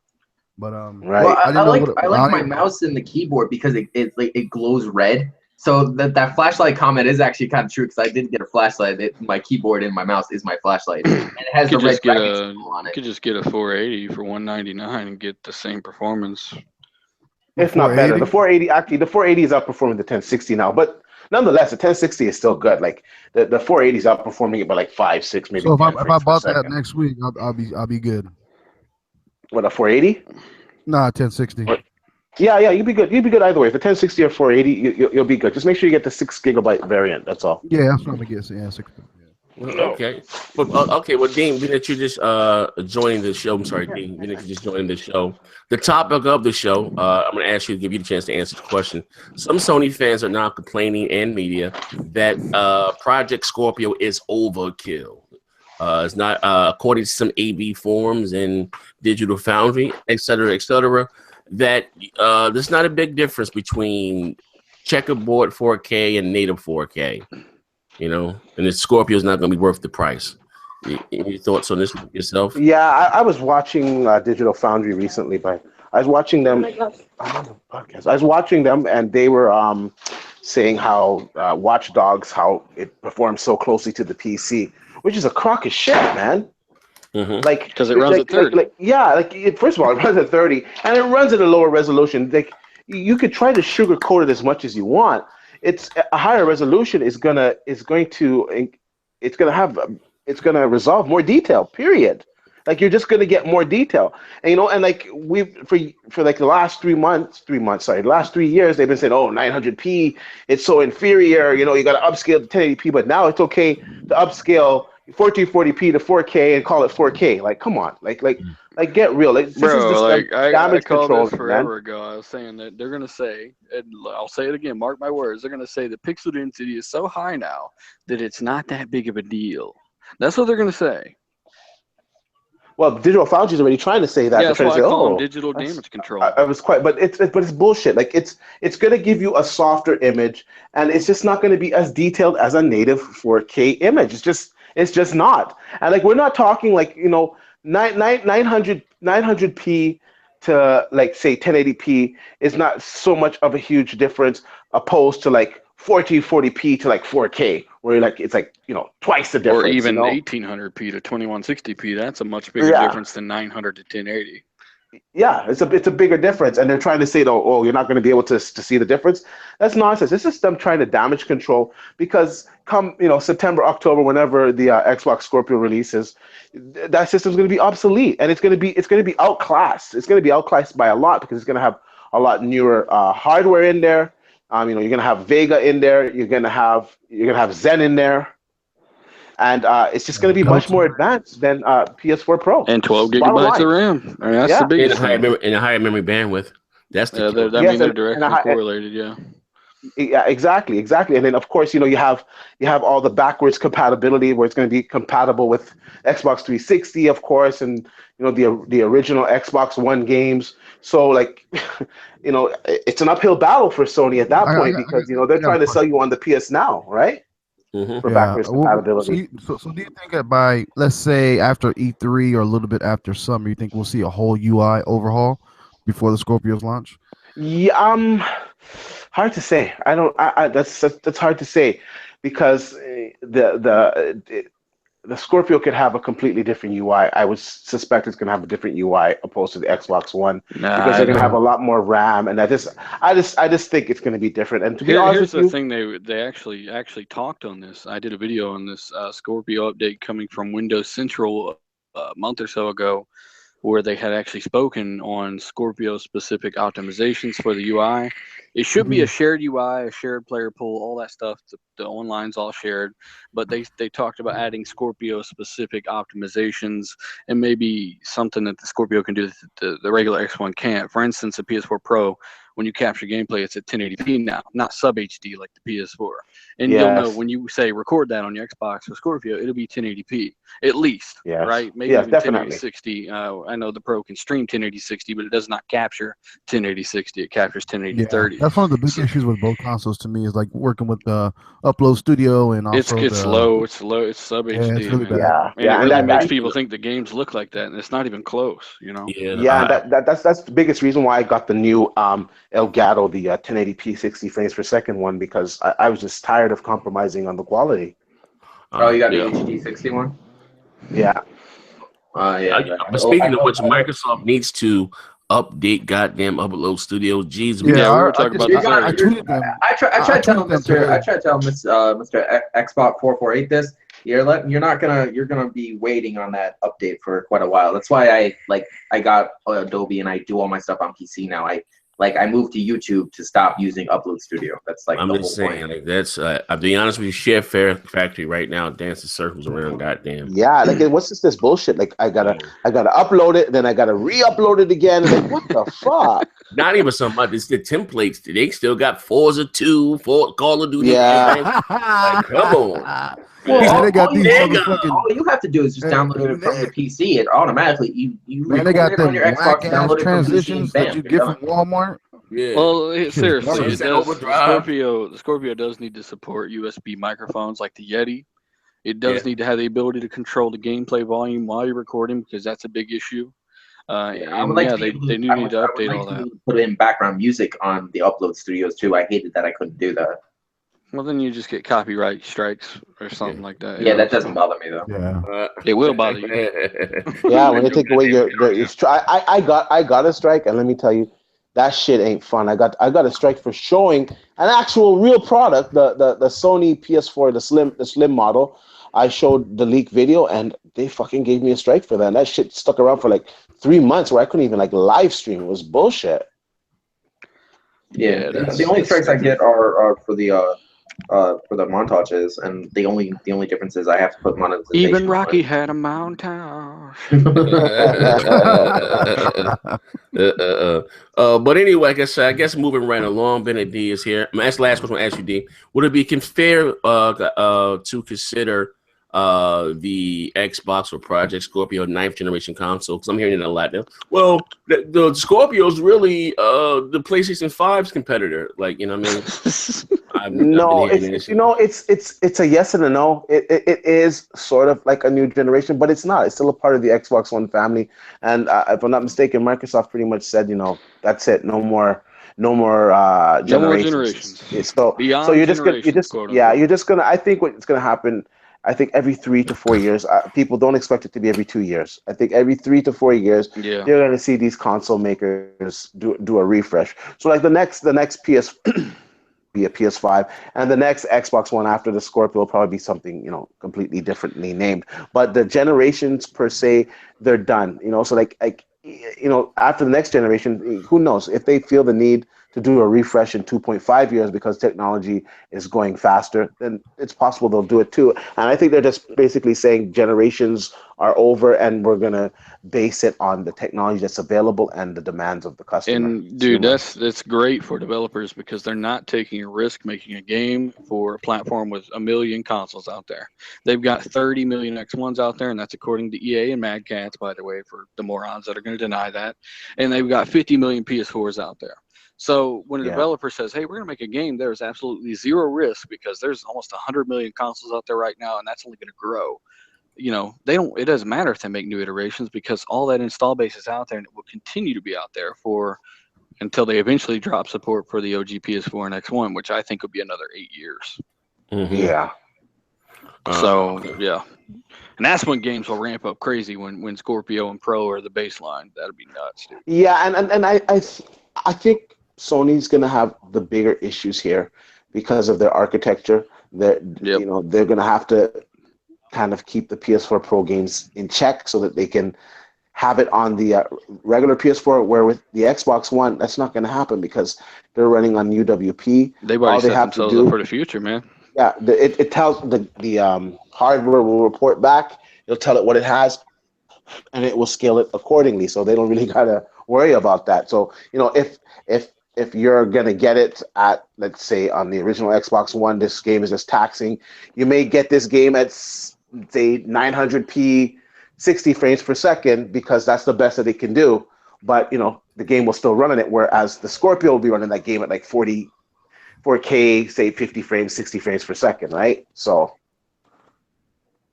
But
right.
Well, I like my mouse and the keyboard because it glows red. So that flashlight comment is actually kind of true because I did get a flashlight. My keyboard and my mouse is my flashlight, and it has the red symbol on it.
You could just get a 480 for $199 and get the same performance.
If not better. The 480 is outperforming the 1060 now, but nonetheless, the 1060 is still good. Like the 480 is outperforming it by like 5, 6, maybe.
So if I bought that next week, I'll be good.
What, a 480?
Nah, 1060.
Yeah, you'd be good. You'd be good either way. If the 1060 or 480, you'll be good. Just make sure you get the 6 gigabyte variant. That's all.
Yeah, that's what I'm gonna get. Yeah, 6.
Okay. Well, Dean, being that you just joining the show, I'm sorry, Dean, being that you just joining the show, the topic of the show, I'm going to ask you to give you the chance to answer the question. Some Sony fans are now complaining and media that Project Scorpio is overkill. It's not according to some AV forums and Digital Foundry, et cetera, that there's not a big difference between checkerboard 4K and native 4K. And the Scorpio is not going to be worth the price. Any thoughts on this yourself?
Yeah, I was watching Digital Foundry recently, but I was watching them. I was watching them, and they were saying how Watch Dogs, how it performs so closely to the PC, which is a crock of shit, man.
Mm-hmm. Like because it runs at 30.
First of all, it runs at 30, and it runs at a lower resolution. Like you could try to sugarcoat it as much as you want. It's a higher resolution is gonna resolve more detail. Period. Like you're just gonna get more detail, and like we've for like the last 3 years they've been saying, oh, 900p, it's so inferior. You got to upscale to 1080p, but now it's okay to upscale. 1440p to 4K and call it 4K. Like, come on, like get real. Like, this is
Bro,
just
like I
damage
called
control,
this forever
man.
ago. I was saying that they're gonna say, and I'll say it again, mark my words, they're gonna say the pixel density is so high now that it's not that big of a deal. That's what they're gonna say.
Well, Digital Foundry is already trying to say that.
Yeah,
They're
that's
trying
why
to
I
say,
call them
oh,
digital
that's-
damage control.
I was quite, but it's bullshit. Like it's gonna give you a softer image, and it's just not gonna be as detailed as a native 4K image. It's just not. And like we're not talking like 900p to like say 1080p is not so much of a huge difference opposed to like 1440p to like 4K, where like it's like twice the difference.
Or even 1800p to 2160p. That's a much bigger difference than 900 to 1080.
Yeah, it's a bigger difference, and they're trying to say, oh, you're not going to be able to see the difference. That's nonsense. This is them trying to damage control because come September, October, whenever the Xbox Scorpio releases, that system's going to be obsolete, and it's going to be outclassed. It's going to be outclassed by a lot because it's going to have a lot newer hardware in there. You're going to have Vega in there. You're going to have Zen in there. And it's just going to be much more advanced than PS4 Pro.
And 12 gigabytes of RAM. I mean, that's the biggest thing.
And a higher memory bandwidth. That's the
they're directly correlated, yeah.
Yeah, exactly. And then of course, you have all the backwards compatibility where it's going to be compatible with Xbox 360, of course, and the original Xbox One games. So like, it's an uphill battle for Sony at that point because they're trying to sell you on the PS Now, right? For backwards compatibility.
So do you think that by, let's say, after E3 or a little bit after summer, you think we'll see a whole UI overhaul before the Scorpio's launch?
Yeah, hard to say. That's hard to say because the Scorpio could have a completely different UI. I would suspect it's going to have a different UI opposed to the Xbox One because they're going to have a lot more RAM, and I just think it's going to be different. And to be honest
here's the thing: they actually talked on this. I did a video on this Scorpio update coming from Windows Central a month or so ago, where they had actually spoken on Scorpio specific optimizations for the UI. It should be a shared UI, a shared player pool, all that stuff. The online's all shared, but they talked about adding Scorpio specific optimizations and maybe something that the Scorpio can do that the regular X1 can't. For instance, the PS4 Pro, when you capture gameplay, it's at 1080p now, not sub HD like the PS4. And you'll know when you say record that on your Xbox or Scorpio, it'll be 1080p at least, right? Maybe even 1080-60. I know the Pro can stream 1080-60, but it does not capture 1080-60. It captures 1080-30.
That's one of the big issues with both consoles to me is like working with the Upload Studio and also
it's slow. It's sub HD.
It's really bad.
And it really makes people think the games look like that, and it's not even close.
That's the biggest reason why I got the new Elgato, the 1080p 60 frames per second one, because I was just tired of compromising on the quality.
Oh, you got the HD 60 one?
Yeah.
But speaking of which, Microsoft needs to update goddamn Upload Studio. Jeez,
we were talking about this.
I tried to tell Mr. Xbox 448 this. You're gonna be waiting on that update for quite a while. That's why I got Adobe and I do all my stuff on PC now. I moved to YouTube to stop using Upload Studio. That's like
I'm just saying, like that's. I'll be honest with you, Share Factory right now dancing circles around. Goddamn.
Yeah, like what's this bullshit? Like I gotta upload it, then I gotta re-upload it again. Like what the fuck?
Not even so much. It's the templates. They still got Forza 2, Call of Duty.
Yeah.
Like, come on.
Well, all you have to do is just download it from your PC. It automatically you
they got
it on your Xbox, download it from
transitions that you get from Walmart.
Yeah.
Well, seriously, the Scorpio does need to support USB microphones like the Yeti. It does need to have the ability to control the gameplay volume while you're recording because that's a big issue. They need to update all that.
Put in background music on the Upload Studios too. I hated that I couldn't do that.
Well, then you just get copyright strikes or something like that.
Yeah, that doesn't bother me though.
Yeah,
it will bother you.
Yeah, when they take away your strike, I got a strike, and let me tell you, that shit ain't fun. I got a strike for showing an actual real product, the Sony PS4, the slim model. I showed the leak video, and they fucking gave me a strike for that. And that shit stuck around for like 3 months, where I couldn't even like live stream. It was bullshit.
Yeah, the only strikes I get are for the for the montages, and the only difference is I have to put monetization.
Even Rocky had a montage.
But anyway, I guess moving right along, Bennett D is here. That's the last question I ask you, D. Would it be fair to consider the Xbox or Project Scorpio 9th generation console? Because I'm hearing it a lot now. Well, the Scorpio's really the PlayStation 5's competitor. Like, you know what I mean?
It's a yes and a no. It is sort of like a new generation, but it's not. It's still a part of the Xbox One family. And if I'm not mistaken, Microsoft pretty much said, that's it. No more generations. So you're just gonna. I think what's gonna happen. I think every 3 to 4 years. People don't expect it to be every 2 years. I think every 3 to 4 years, you're going to see these console makers do a refresh. So like the next PS be a PS5, and the next Xbox One after the Scorpio will probably be something completely differently named. But the generations per se, they're done. So like after the next generation, who knows if they feel the need to do a refresh in 2.5 years because technology is going faster, then it's possible they'll do it too. And I think they're just basically saying generations are over and we're going to base it on the technology that's available and the demands of the customer.
And dude, that's great for developers because they're not taking a risk making a game for a platform with 1 million consoles out there. They've got 30 million X1s out there, and that's according to EA and Mad Catz, by the way, for the morons that are going to deny that. And they've got 50 million PS4s out there. So when a developer says, hey, we're going to make a game, there's absolutely zero risk because there's almost 100 million consoles out there right now, and that's only going to grow. It doesn't matter if they make new iterations because all that install base is out there and it will continue to be out there until they eventually drop support for the OG PS4 and X1, which I think will be another 8 years.
Mm-hmm.
Yeah.
And that's when games will ramp up crazy when Scorpio and Pro are the baseline. That'll be nuts, dude.
Yeah, and I think Sony's going to have the bigger issues here because of their architecture. They're going to have to kind of keep the PS4 Pro games in check so that they can have it on the regular PS4, where with the Xbox One, that's not going to happen because they're running on UWP.
They've already set themselves up for the future, man.
Yeah, it tells the hardware will report back. It'll tell it what it has, and it will scale it accordingly. So they don't really got to worry about that. So, if you're going to get it at, let's say, on the original Xbox One, this game is just taxing. You may get this game at, say, 900p, 60 frames per second, because that's the best that it can do. But, the game will still run on it, whereas the Scorpio will be running that game at like 4K, say 50 frames, 60 frames per second, right? So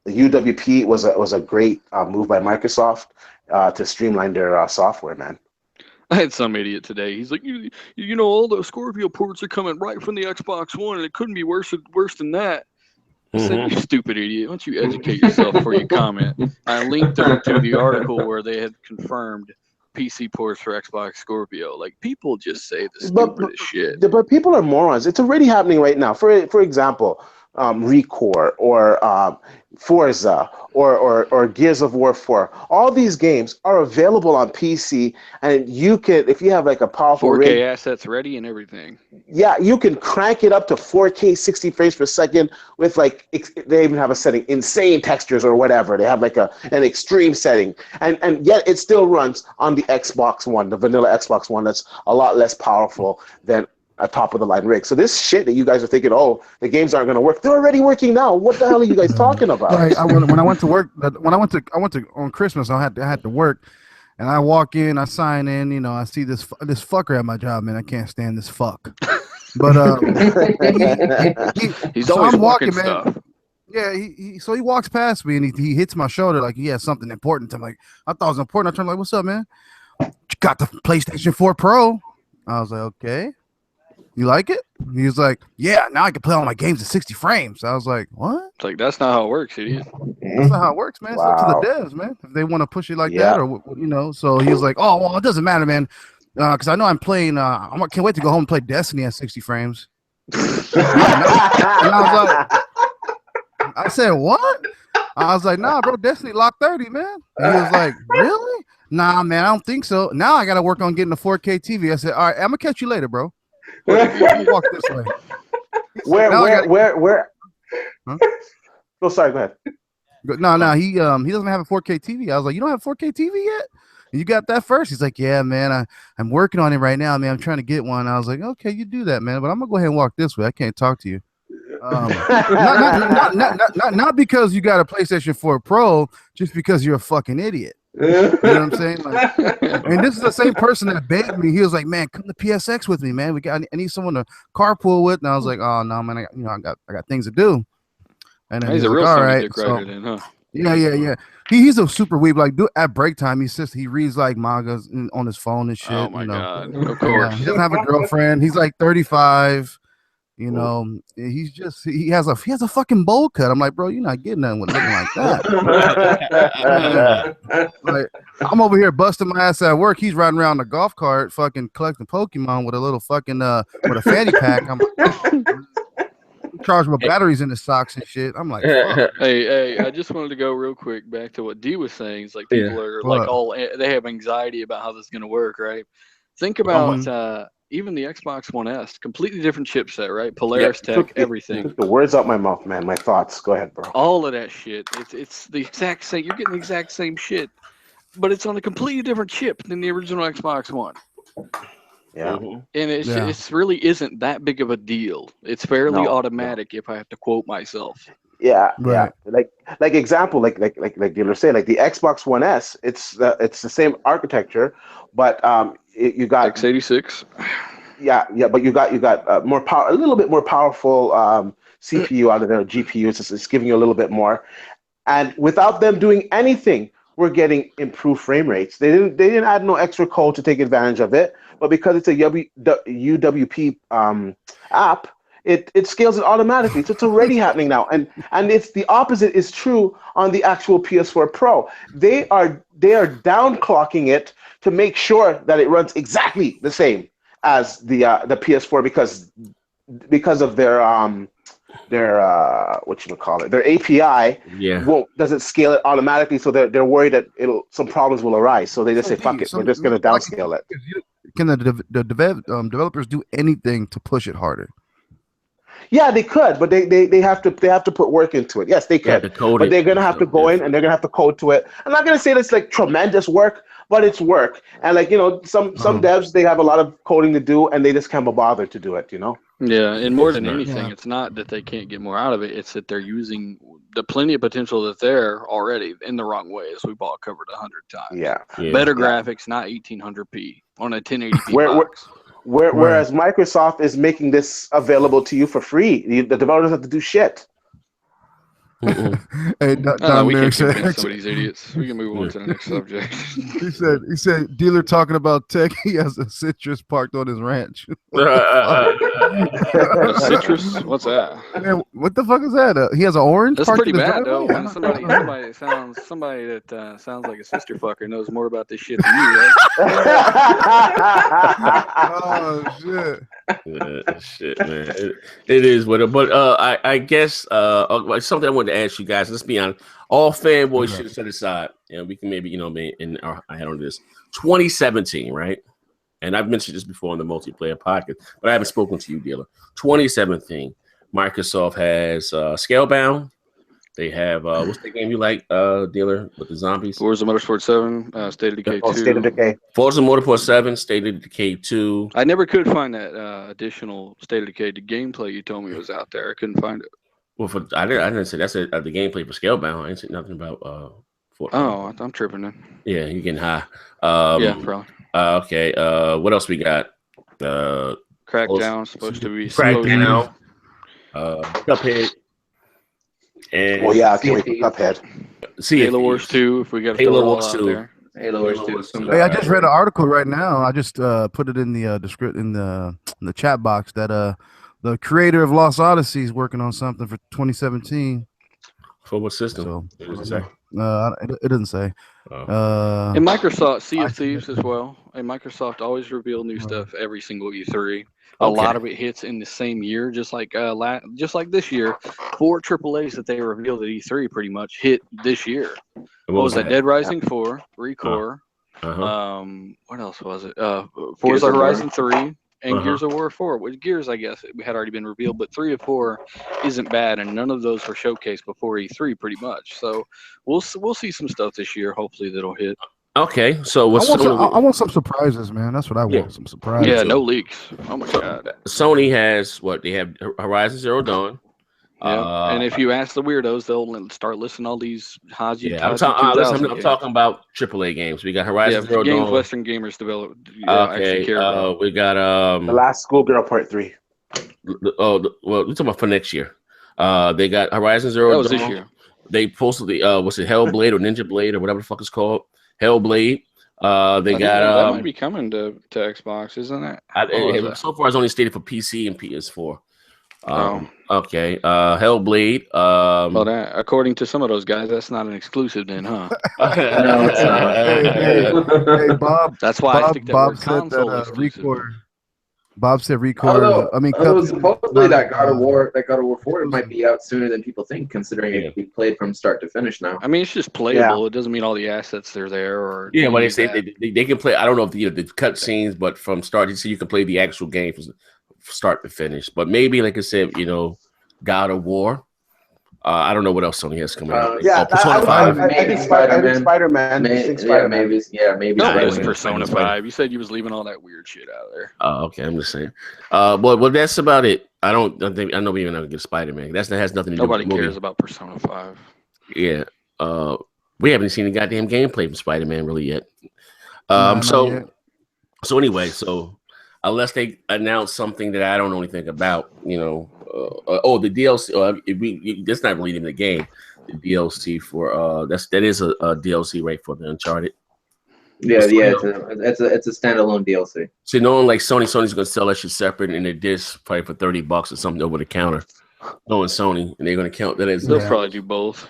the UWP was a great move by Microsoft to streamline their software, man.
I had some idiot today. He's like, all the Scorpio ports are coming right from the Xbox One, and it couldn't be worse than that. I said, you stupid idiot. Why don't you educate yourself before you comment? I linked them to the article where they had confirmed PC ports for Xbox Scorpio. Like, people just say the stupidest shit.
But people are morons. It's already happening right now. For example, Recore or Forza or Gears of War 4. All these games are available on PC, and you can, if you have like a powerful
4K
rig,
assets ready and everything.
Yeah, you can crank it up to 4K 60 frames per second with they even have a setting, insane textures or whatever. They have like an extreme setting, and yet it still runs on the Xbox One, the vanilla Xbox One, that's a lot less powerful than a top of the line rig. So this shit that you guys are thinking, the games aren't going to work, they're already working now. What the hell are you guys talking about?
Right. When I went to work, on Christmas, I had to work, and I walk in, I sign in, I see this fucker at my job, man. I can't stand this fuck. But
he's always walking stuff. Man.
Yeah, he walks past me and he hits my shoulder like he has something important. I'm like, I thought it was important. I turned like, what's up, man? You got the PlayStation 4 Pro. I was like, okay. You like it? He was like, yeah, now I can play all my games at 60 frames. I was like, what?
It's like, that's not how it works, idiot.
That's not how it works, man. Wow. It's up to the devs, man. If they want to push it like that, or so he was like, oh, well, it doesn't matter, man. Because I know I'm playing, I can't wait to go home and play Destiny at 60 frames. And I was like, I said, what? I was like, nah, bro, Destiny locked 30, man. And he was like, really? Nah, man, I don't think so. Now I got to work on getting a 4K TV. I said, all right, I'm going to catch you later, bro. Walk this way.
Where?
Huh?
Oh, sorry. Go ahead.
No, he doesn't have a 4K TV. I was like, you don't have 4K TV yet? You got that first? He's like, yeah, man, I'm working on it right now, man. I'm trying to get one. I was like, okay, you do that, man. But I'm gonna go ahead and walk this way. I can't talk to you. Not because you got a PlayStation 4 Pro, just because you're a fucking idiot. You know what I'm saying? Like, and this is the same person that begged me. He was like, man, come to PSX with me, man. I need someone to carpool with. And I was like, oh no, man, I got things to do. And then
he's a
like,
real
all
Sony
right,
dick rider then, huh?
Yeah. He's a super weeb. Like, at break time, he reads like mangas on his phone and shit.
Oh my god! Of
Yeah,
course.
he doesn't have a girlfriend. He's like 35. You know, he has a fucking bowl cut. I'm like, bro, you're not getting nothing with looking like that. Like, I'm over here busting my ass at work. He's riding around the golf cart, fucking collecting Pokemon with a little fucking with a fanny pack. I'm charged with batteries in his socks and shit. I'm like, fuck.
Hey, I just wanted to go real quick back to what D was saying. It's like people are like they have anxiety about how this is gonna work, right? Think about even the Xbox One S, completely different chipset, right? Polaris Tech, everything.
Took the words out my mouth, man. My thoughts. Go ahead, bro.
All of that shit. It's the exact same. You're getting the exact same shit, but it's on a completely different chip than the original Xbox One.
Yeah.
And it's really isn't that big of a deal. It's fairly automatic, if I have to quote myself.
Yeah,
right.
Yeah. Like example, like dealer say, like the Xbox One S, it's the same architecture, but you got
x86.
Yeah, but you got more power, a little bit more powerful CPU out of there, GPU. It's giving you a little bit more, and without them doing anything, we're getting improved frame rates. They didn't add no extra code to take advantage of it, but because it's a UWP app, it scales it automatically. So it's already happening now, and it's the opposite is true on the actual PS4 Pro. They are downclocking it to make sure that it runs exactly the same as the PS4 because of their their API doesn't scale it automatically, so they're worried that some problems will arise. So they just say fuck it, we're just gonna downscale it.
Can the developers do anything to push it harder?
Yeah, they could, but they have to put work into it. Yes, they could, but they're gonna have to go in and they're gonna have to code to it. I'm not gonna say that's like tremendous work, but it's work. And like some devs, they have a lot of coding to do, and they just can't be bothered to do it.
Yeah, and more than anything, it's not that they can't get more out of it. It's that they're using the plenty of potential that's there already in the wrong way, as we've all covered 100 times.
Yeah.
Better graphics, not 1800p on a 1080p box.
Whereas Microsoft is making this available to you for free. The developers have to do shit.
Hey,
we can convince some of these idiots. We can move on to the next subject.
He said dealer talking about tech. He has a citrus parked on his ranch.
A citrus? What's that?
Man, what the fuck is that? He has an orange.
That's pretty bad though. When somebody that sounds like a sister fucker knows more about this shit than you, right?
Oh shit.
Yeah, shit, man. It is what it. But I guess something I wanted to ask you guys. Let's be honest. All fanboy shit set aside, and we can maybe I had on this 2017, right? And I've mentioned this before on the multiplayer podcast, but I haven't spoken to you, dealer. 2017, Microsoft has Scalebound. They have what's the game you like, dealer, with the zombies?
Forza Motorsport 7, State of Decay 2.
State of Decay.
Forza Motorsport 7, State of Decay 2.
I never could find that additional State of Decay. The gameplay you told me was out there. I couldn't find it.
Well, I didn't say that's the gameplay for Scalebound. I didn't say nothing about.
I'm tripping then.
Yeah, you're getting high.
Yeah, probably.
Okay. What else we got?
Crackdown supposed to be
Crackdown. Cuphead. And
I can't wait for Cuphead.
Halo Wars 2. If we got
Halo Wars 2.
Halo Wars 2.
Hey, I just read an article right now. I just put it in the in the chat box that the creator of Lost Odyssey is working on something for 2017.
For what system?
So,
it doesn't say.
It doesn't say.
And Microsoft Sea of Thieves as well. And Microsoft always reveal new stuff every single E3. A lot of it hits in the same year, just like this year. 4 AAAs that they revealed at E3 pretty much hit this year. What was that? Dead Rising 4, Recore. What else was it? Forza Horizon 3, and Gears of War 4. With Gears, I guess it had already been revealed, but 3 and 4 isn't bad, and none of those were showcased before E3, pretty much. So we'll see some stuff this year. Hopefully that'll hit.
Okay, so
I want some surprises, man. That's what I want. Some surprises.
Yeah, no leaks. Oh my god.
Sony has what they have: Horizon Zero Dawn.
Yeah, and if you ask the weirdos, they'll start listing all these Haji.
Yeah, I'm talking about AAA games. We got Horizon Zero Dawn.
Western gamers develop.
Okay,
care about.
We got
The Last Schoolgirl Part 3.
Well, we're talking about for next year. They got Horizon Zero Dawn.
That was this year.
They posted the what's it, Hellblade or Ninja Blade or whatever the fuck it's called. Hellblade. They got
that might be coming to Xbox, isn't it?
So far, it's only stated for PC and PS4. Okay. Hellblade.
Well, according to some of those guys, that's not an exclusive, then, huh?
No, it's not.
Hey, Bob.
That's why I stick that
Bob
word
said
console
that
exclusive.
Bob said record.
Supposedly that God of War 4 might be out sooner than people think, considering it can be played from start to finish now.
I mean, it's just playable. It doesn't mean all the assets are there. Or
but they say they can play. I don't know if the cut scenes, but from start to see, you can play the actual game from start to finish. But maybe, like I said, God of War. I don't know what else Sony has coming out.
Persona 5. I think Spider-Man.
Maybe.
No, it was Persona 5. You said you was leaving all that weird shit out of there.
Oh, okay. I'm just saying. Well, that's about it. I know we're not gonna get Spider-Man. That has nothing to do with the movie.
Nobody cares about Persona 5.
Yeah. We haven't seen the goddamn gameplay from Spider-Man really yet. So anyway, unless they announce something that I don't know anything about, the DLC. That's not really in the game. The DLC for that is a DLC, right, for the Uncharted.
Yeah, it's a standalone DLC.
So knowing like Sony's gonna sell that shit separate in a disc, probably for $30 or something over the counter. Knowing Sony, and they're gonna count that as
they'll probably do both.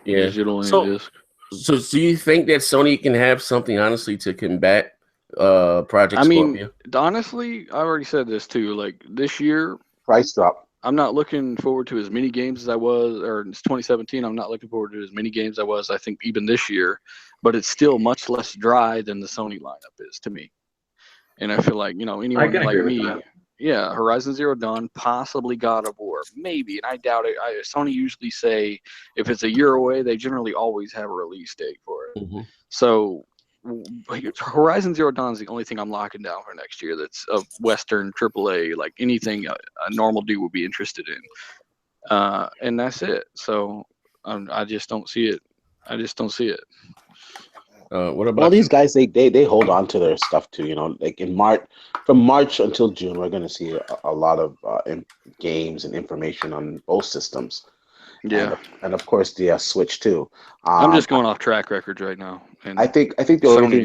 Digital and disc.
So do you think that Sony can have something honestly to combat Project Scorpio?
Honestly, I already said this too. Like this year,
price drop.
I'm not looking forward to as many games as I was, or it's 2017. I'm not looking forward to as many games as I was, I think, even this year. But it's still much less dry than the Sony lineup is to me. And I feel like, anyone like me, Horizon Zero Dawn, possibly God of War, maybe. And I doubt it. Sony usually say if it's a year away, they generally always have a release date for it. Mm-hmm. So Horizon Zero Dawn is the only thing I'm locking down for next year that's a Western AAA, like anything a normal dude would be interested in. And that's it. So I just don't see it.
What about
these guys? They hold on to their stuff too. Like in March, from March until June, we're going to see a lot of games and information on both systems.
Yeah,
and of course the Switch too.
I'm just going off track records right now. And
I think the only thing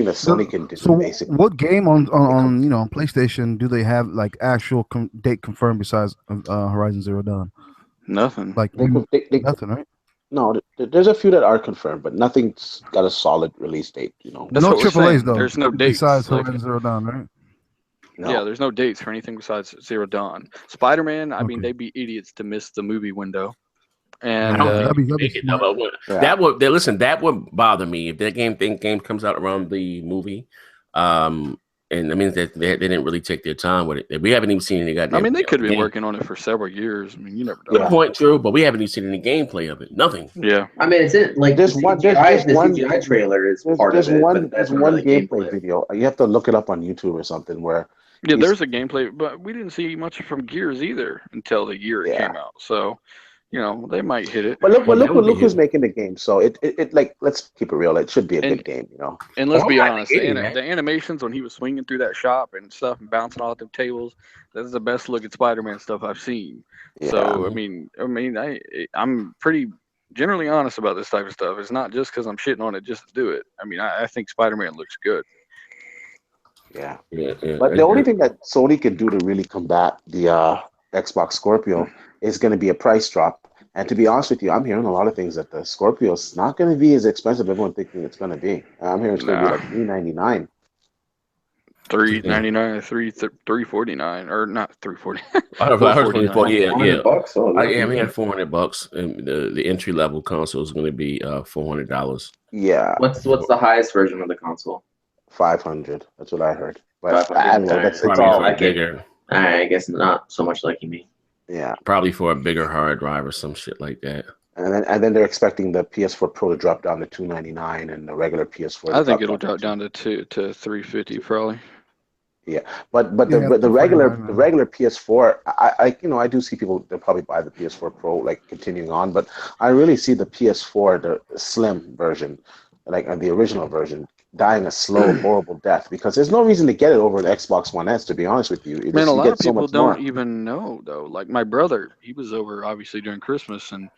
that Sony can do.
So
basically,
what game on PlayStation do they have like actual date confirmed besides Horizon Zero Dawn?
Nothing.
Like nothing, right?
No, there's a few that are confirmed, but nothing's got a solid release date.
That's
no AAA's though.
There's no dates
besides Horizon Zero Dawn, right?
No.
Yeah, there's no dates for anything besides Zero Dawn. Spider-Man, I mean, they'd be idiots to miss the movie window. And
that would bother me if that game comes out around the movie. And I mean that they didn't really take their time with it. We haven't even seen any goddamn.
I mean, they could have been working on it for several years. I mean, you never know.
Good point, true, but we haven't even seen any gameplay of it. Nothing.
Yeah.
I mean, it's in like the CGI trailer is part of it.
There's one gameplay video. You have to look it up on YouTube or something where.
Yeah, there's a gameplay, but we didn't see much from Gears either until the year it came out. So, they might hit it.
But look who's making the game. So it like, let's keep it real. It should be a good game,
And let's be honest, the animations when he was swinging through that shop and stuff and bouncing off the tables, that's the best looking Spider-Man stuff I've seen. Yeah. So I'm pretty generally honest about this type of stuff. It's not just because I'm shitting on it just to do it. I mean, I think Spider-Man looks good.
Yeah. But the only thing that Sony can do to really combat the Xbox Scorpio is going to be a price drop. And to be honest with you, I'm hearing a lot of things that the Scorpio is not going to be as expensive as everyone thinking it's going to be. I'm hearing it's going to be like $399.
$399, $349, or not $340.
I heard $440.
$400.
We had $400, and the entry level console is going to be $400.
Yeah.
What's the highest version of the console?
500. That's what I heard. But
500.
I don't know. That's
Probably
all.
for a bigger.
I guess not so much lucky me.
Yeah.
Probably for a bigger hard drive or some shit like that.
And then they're expecting the PS4 Pro to drop down to $299 and the regular PS4.
I think it'll drop down to $350 probably.
Yeah, but
Yeah,
the regular
$249.
the regular PS4, I do see people they'll probably buy the PS4 Pro like continuing on, but I really see the PS4 the slim version, like the original version, dying a slow, horrible death because there's no reason to get it over the Xbox One S. To be honest with you,
Man, a
you
lot
get
of
so
people
much
don't
more.
even know though. Like my brother, he was over obviously during Christmas, and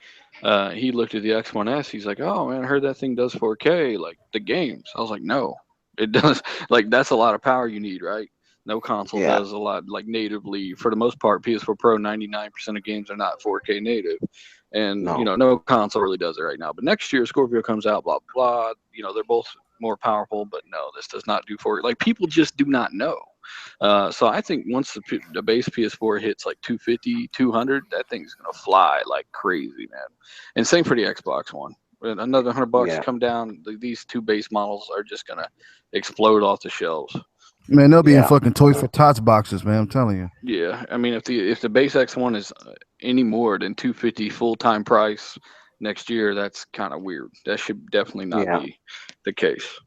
he looked at the X1S. He's like, "Oh man, I heard that thing does 4K, like the games." I was like, "No, it does. Like that's a lot of power you need, right? No console
Yeah.
does a lot like natively. For the most part, PS4 Pro, 99% of games are not 4K native, and
No.
no console really does it right now. But next year, Scorpio comes out, blah blah. They're both more powerful, but no, this does not do 4K. Like people just do not know. So I think once the base PS4 hits like 250, 200, that thing's gonna fly like crazy, man. And same for the Xbox One. When another $100
Yeah.
come down, these two base models are just gonna explode off the shelves.
Man, they'll be in
Yeah.
fucking Toys for Tots boxes, man. I'm telling you.
Yeah, I mean, if the base X1 is any more than 250 full time price next year, that's kind of weird. That should definitely not be the case.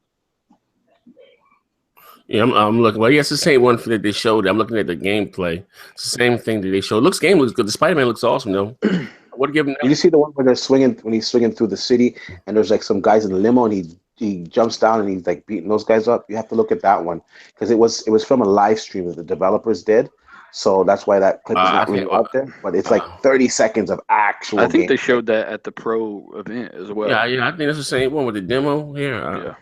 Yeah, I'm looking. Well, yes, the same one that they showed. I'm looking at the gameplay. It's the same thing that they showed. Game looks good. The Spider-Man looks awesome, though. I would give him.
Did you see the one where they're swinging when he's swinging through the city and there's like some guys in a limo and he jumps down and he's like beating those guys up? You have to look at that one because it was from a live stream that the developers did. So that's why that clip is not really out there. But it's like 30 seconds of actual.
I think they showed that at the Pro event as well.
Yeah, I think that's the same one with the demo here.
Yeah.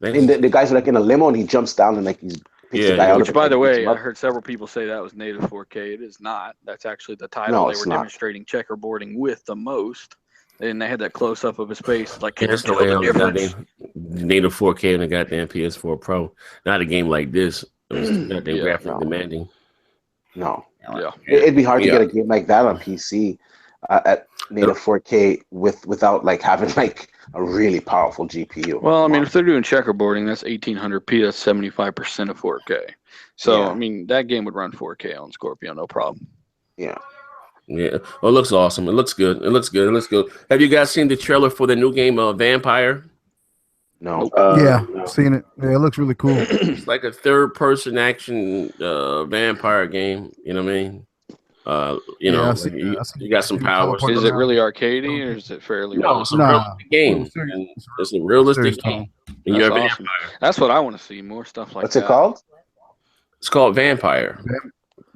And the guys are like in a limo and he jumps down and like he's picks the guy out.
Which, by the way, I heard several people say that was native 4K. It is not. That's actually the title. They were demonstrating checkerboarding with the most, and they had that close up of his face. Like,
that's the way native 4K in the goddamn PS4 Pro. Not a game like this. It was goddamn graphic demanding.
No.
Yeah.
It'd be hard to get a game like that on PC at native 4K without like having like a really powerful GPU.
Well, I mean, if they're doing checkerboarding, that's 1800p. That's 75% of 4K. So, I mean, that game would run 4K on Scorpio, no problem.
Yeah.
Yeah. Oh, it looks awesome. It looks good. Have you guys seen the trailer for the new game, Vampire?
No.
Seen it. Yeah, it looks really cool.
It's like a third-person action vampire game. You know what I mean? You got some powers.
Is it really arcadey or is it fairly?
No, it's a realistic game. It's a realistic game. And you're a vampire.
That's what I want to see. More stuff like that.
What's it called?
It's called Vampire.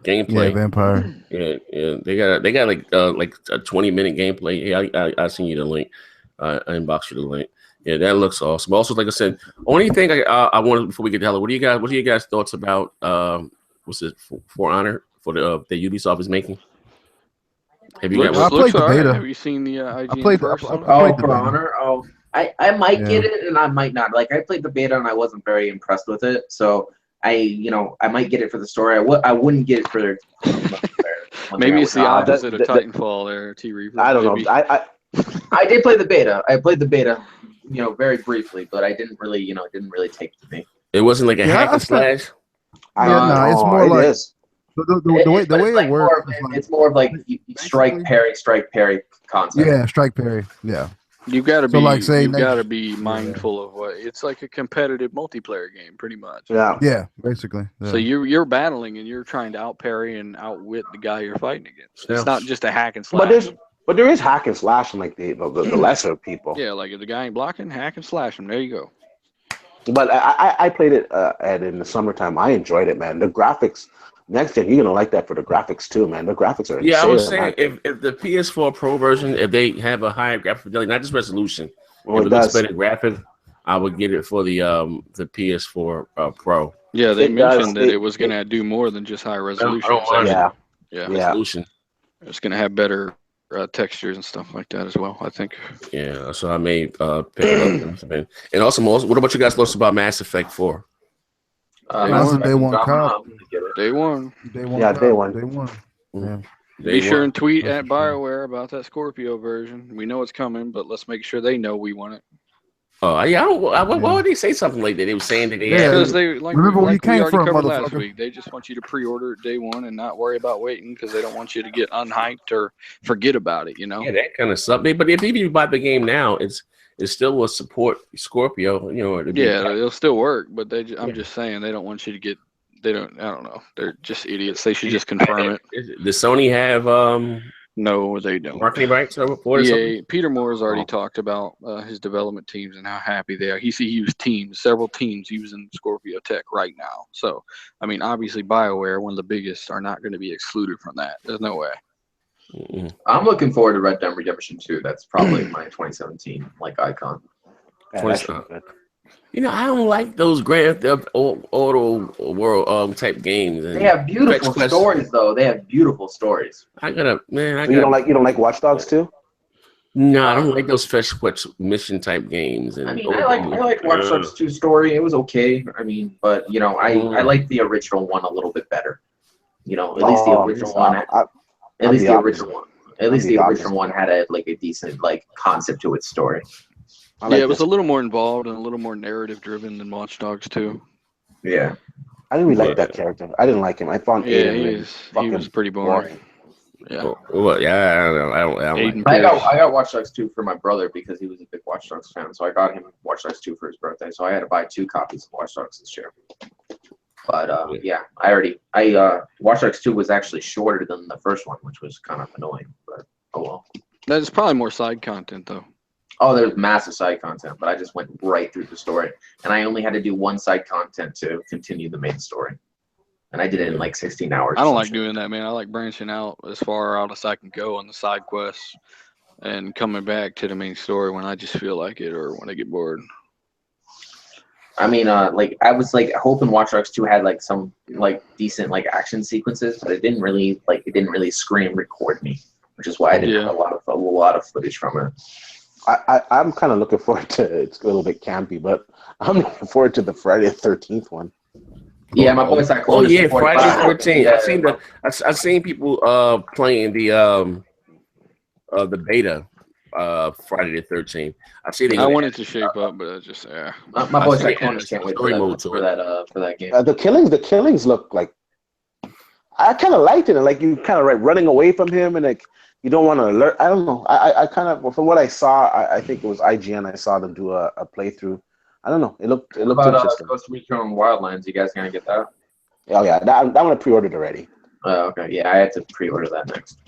Gameplay.
Yeah, Vampire.
Yeah. They got like a 20-minute gameplay. Yeah, I seen you the link. I inboxed you the link. Yeah, that looks awesome. Also, like I said, only thing I wanted before we get to Hella, what are you guys thoughts about what's it For Honor for the Ubisoft is making? Have you
I played the beta.
Have you seen the IGN
I played
For Honor. Oh, I might get it and I might not. Like I played the beta and I wasn't very impressed with it. So I might get it for the story. I wouldn't get it for
maybe it's the opposite of Titanfall there, T Reaper.
I don't know.
I did play the beta. I played the beta, very briefly, but I didn't really take to me.
It wasn't like a hack and slash.
It's more like the way it works.
It's more of like strike parry concept.
Yeah, strike parry. Yeah.
You've got to be mindful of what it's like a competitive multiplayer game, pretty much.
Yeah, basically. Yeah.
So you're battling and you're trying to out parry and outwit the guy you're fighting against. It's not just a hack and slash.
But there is hack and slash in like the lesser people.
Yeah, like if the guy ain't blocking, hack and slash him. There you go.
But I played it in the summertime. I enjoyed it, man. The graphics. Next gen, you're gonna like that for the graphics too, man. The graphics are insane.
I was saying if the PS4 Pro version, if they have a higher graphic fidelity, not just resolution, if it looks better graphic, I would get it for the PS4 Pro.
Yeah, they mentioned that it was gonna do more than just high resolution.
Yeah,
resolution.
It's gonna have better textures and stuff like that as well, I think.
Yeah, so I may pick it up. And also, what about you guys thoughts about Mass Effect 4?
Day one.
Day one.
Yeah, day one.
Yeah.
Be sure and tweet at BioWare about that Scorpio version. We know it's coming, but let's make sure they know we want it.
Oh yeah, why would they say something like that? They were saying that they
because they
remember where you came from,
covered last
motherfucker.
week. They just want you to pre-order it day one and not worry about waiting because they don't want you to get unhyped or forget about it. You know.
Yeah, that kind of stuff. But if you buy the game now, it still will support Scorpio. You know.
It'll still work, but I'm just saying they don't want you to get. They don't. I don't know. They're just idiots. They should just confirm it.
Does Sony have
No, they don't.
marketing rights for it?
Yeah, Peter Moore's already talked about his development teams and how happy they are. He used several teams using Scorpio tech right now. So, I mean, obviously BioWare, one of the biggest, are not going to be excluded from that. There's no way.
I'm looking forward to Red Dead Redemption 2. That's probably my 2017 icon.
You know, I don't like those Grand Theft Auto World type games.
They have beautiful stories, though. They have beautiful stories.
You don't like Watch Dogs too?
No, I don't like those fetch quest mission type games. And
I mean, I like Watch Dogs 2 story. It was okay. I mean, but you know, I like the original one a little bit better. You know, at least the original one. At least the original one had a decent concept to its story.
It was a little more involved and a little more narrative driven than Watch Dogs 2.
Yeah.
I didn't really like that character. I didn't like him. I found
he was pretty boring. Yeah.
Well, yeah, I don't
I got Watch Dogs 2 for my brother because he was a big Watch Dogs fan. So I got him Watch Dogs 2 for his birthday. So I had to buy 2 copies of Watch Dogs this year. But Watch Dogs 2 was actually shorter than the first one, which was kind of annoying. But oh well.
That's probably more side content though.
Oh, there's massive side content, but I just went right through the story, and I only had to do one side content to continue the main story, and I did it in 16 hours.
I don't like doing that, man. I like branching out as far out as I can go on the side quests, and coming back to the main story when I just feel like it or when I get bored.
I mean, I was hoping Watch Dogs 2 had some decent action sequences, but it didn't really screen record me, which is why I didn't have a lot of footage from it.
I'm kind of looking forward to it's a little bit campy, but I'm looking forward to the Friday the 13th one.
Yeah, my boy Cyclone.
Oh yeah, Friday the 13th. I've seen people playing the beta Friday the 13th.
I wanted to shape up, but I just
my boy Cyclone can't wait for that game.
The killings look like I kind of liked it, and you kind of running away from him, and you don't want to alert. I don't know. I kind of, from what I saw, I think it was IGN. I saw them do a playthrough. I don't know. It looked interesting.
Ghost Recon Wildlands. You guys gonna get that?
Oh yeah, that one I pre-ordered already.
Oh okay. Yeah, I had to pre-order that next.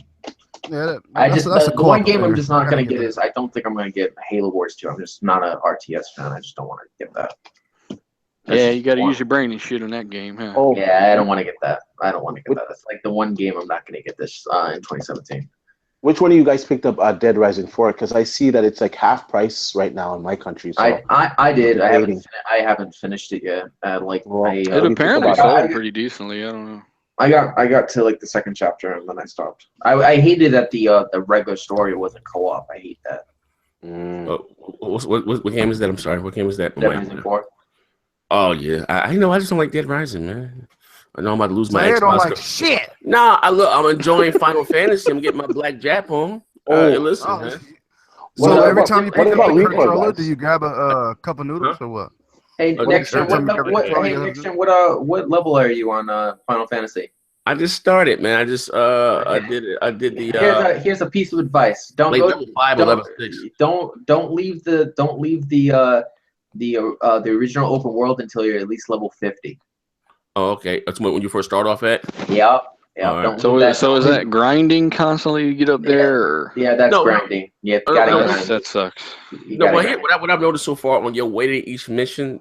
Yeah,
the one game I'm just not gonna get is I don't think I'm gonna get Halo Wars 2. I'm just not a RTS fan. I just don't want to get that.
You got to use your brain and shit in that game, huh?
Oh yeah, I don't want to get that. I don't want to get that. It's the one game I'm not gonna get this in 2017.
Which one of you guys picked up Dead Rising 4? Because I see that it's half price right now in my country. So
I did. I haven't finished it yet.
It apparently sold pretty decently. I don't know.
I got to the second chapter and then I stopped. I hated that the regular story wasn't co-op. I hate that.
What game is that? I'm sorry. What game is that?
Dead Rising 4.
Oh yeah, I know. I just don't like Dead Rising, man. I know I'm about to lose my Xbox.
Don't like shit.
Nah, I'm enjoying Final Fantasy. I'm getting my black Jap on. Listen, man.
So every time you pick up a controller, do you grab a cup of noodles or what?
Hey, Nixon, what level are you on Final Fantasy?
I just started, man. I just I did the.
Here's a piece of advice. Don't go
level 5 or level 6.
Don't leave the original open world until you're at least level 50.
Oh, okay. That's when you first start off at?
Yeah.
Right.
So is that grinding constantly to get up there?
Yeah, that's grinding. Yeah,
that sucks.
What I've noticed so far on your way to each mission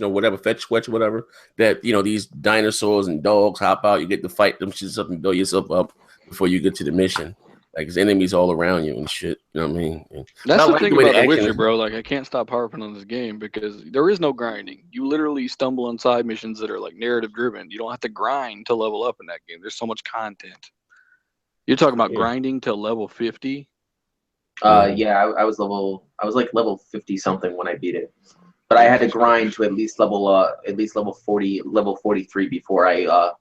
or whatever, fetch quest, whatever, that these dinosaurs and dogs hop out, you get to fight them shits up and build yourself up before you get to the mission. There's enemies all around you and shit. You know what I mean?
That's the thing about The Witcher, bro. I can't stop harping on this game because there is no grinding. You literally stumble on side missions that are narrative driven. You don't have to grind to level up in that game. There's so much content. You're talking about grinding to level 50?
Yeah, I was level 50 something when I beat it. But I had to grind to at least level 40, level 43 before I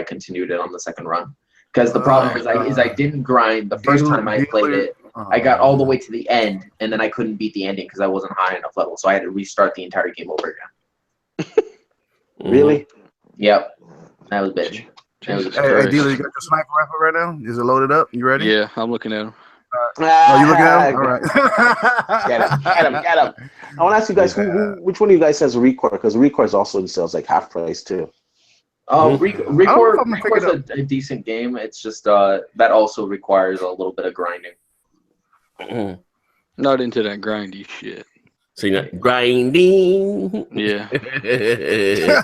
continued it on the second run. Because the problem is I didn't grind the first time I played it. I got all the way to the end, and then I couldn't beat the ending because I wasn't high enough level, so I had to restart the entire game over again.
Really?
Yep. That was bitch.
Hey, Dealer, you got your sniper rifle right now? Is it loaded up? You ready?
Yeah, I'm looking at him.
Oh, you looking at him? All right.
Get him. I want to ask you guys, which one of you guys has Recore? Because Recore is also in sales like half price too.
Recore is a decent game. It's just that also requires a little bit of grinding.
Not into that grindy shit.
So you're not grinding.
Yeah.
The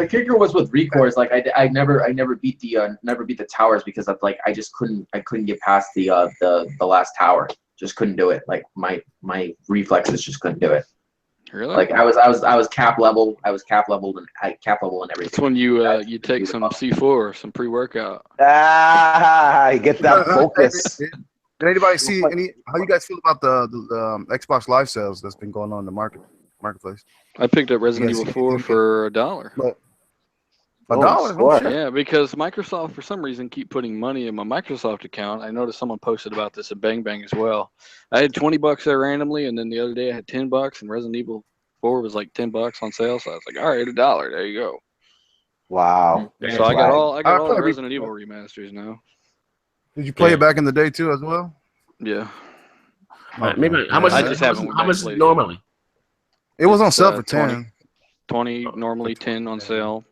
kicker was with Recore is like I never beat the towers because of like I couldn't get past the last tower. Just couldn't do it. Like my reflexes just couldn't do it.
Really?
Like I was cap level. I was cap leveled and everything.
That's when you take some C4, some pre-workout.
Get that focus.
Did anybody see how you guys feel about the Xbox Live sales that's been going on in the marketplace?
I picked up Resident Evil 4 for $1.
$1? Oh, shit.
Yeah, because Microsoft for some reason keep putting money in my Microsoft account. I noticed someone posted about this at Bang Bang as well. I had $20 there randomly, and then the other day I had $10, and Resident Evil 4 was like $10 on sale. So I was like, all right, $1. There you go.
Wow.
So I got all the Resident Evil remasters now.
Did you play it back in the day too, as well?
Yeah.
Maybe how much?
I just haven't.
How much normally?
It was on sale for 10.
20 normally 10 on sale.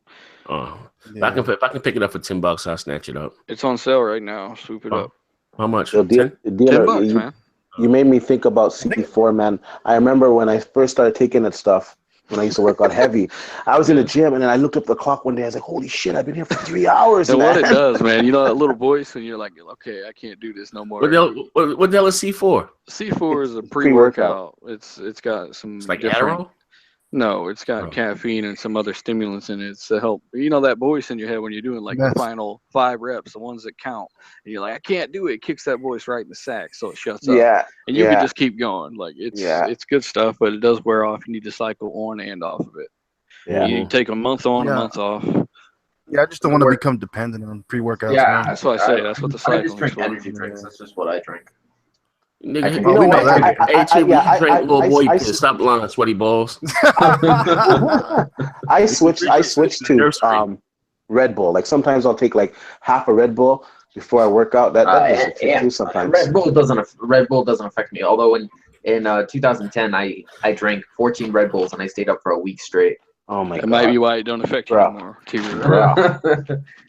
Oh, yeah. If I can pick it up for $10, I'll snatch it up.
It's on sale right now. Swoop it up.
How much?
So
$10, man.
You made me think about C4, man. I remember when I first started taking that stuff. When I used to work out heavy, I was in the gym and then I looked up the clock one day. I was like, "Holy shit! I've been here for 3 hours."
And
man.
what it does, man, you know that little voice, and you're like, "Okay, I can't do this no more."
What the hell is C4?
C4 is a pre-workout. It's got some.
It's like
different,
Adderall.
No, it's got caffeine and some other stimulants in it to help. You know that voice in your head when you're doing like the final 5 reps, the ones that count, and you're like, "I can't do it." It kicks that voice right in the sack, so it shuts up.
Yeah,
and you can just keep going. Like it's good stuff, but it does wear off. You need to cycle on and off of it. Yeah, you take a month on, a month off.
Yeah, I just don't want to become dependent on pre-workouts.
Yeah,
that's what I say. That's what the cycle.
I just drink energy drinks. That's just what I drink.
Nigga, little boy, stop lying, sweaty balls.
I switched to Red Bull. Like sometimes I'll take like half a Red Bull before I work out. That doesn't fit too sometimes.
Red Bull doesn't affect me. Although in 2010 I drank 14 Red Bulls and I stayed up for a week straight.
Oh my god!
That might be why it don't affect you anymore.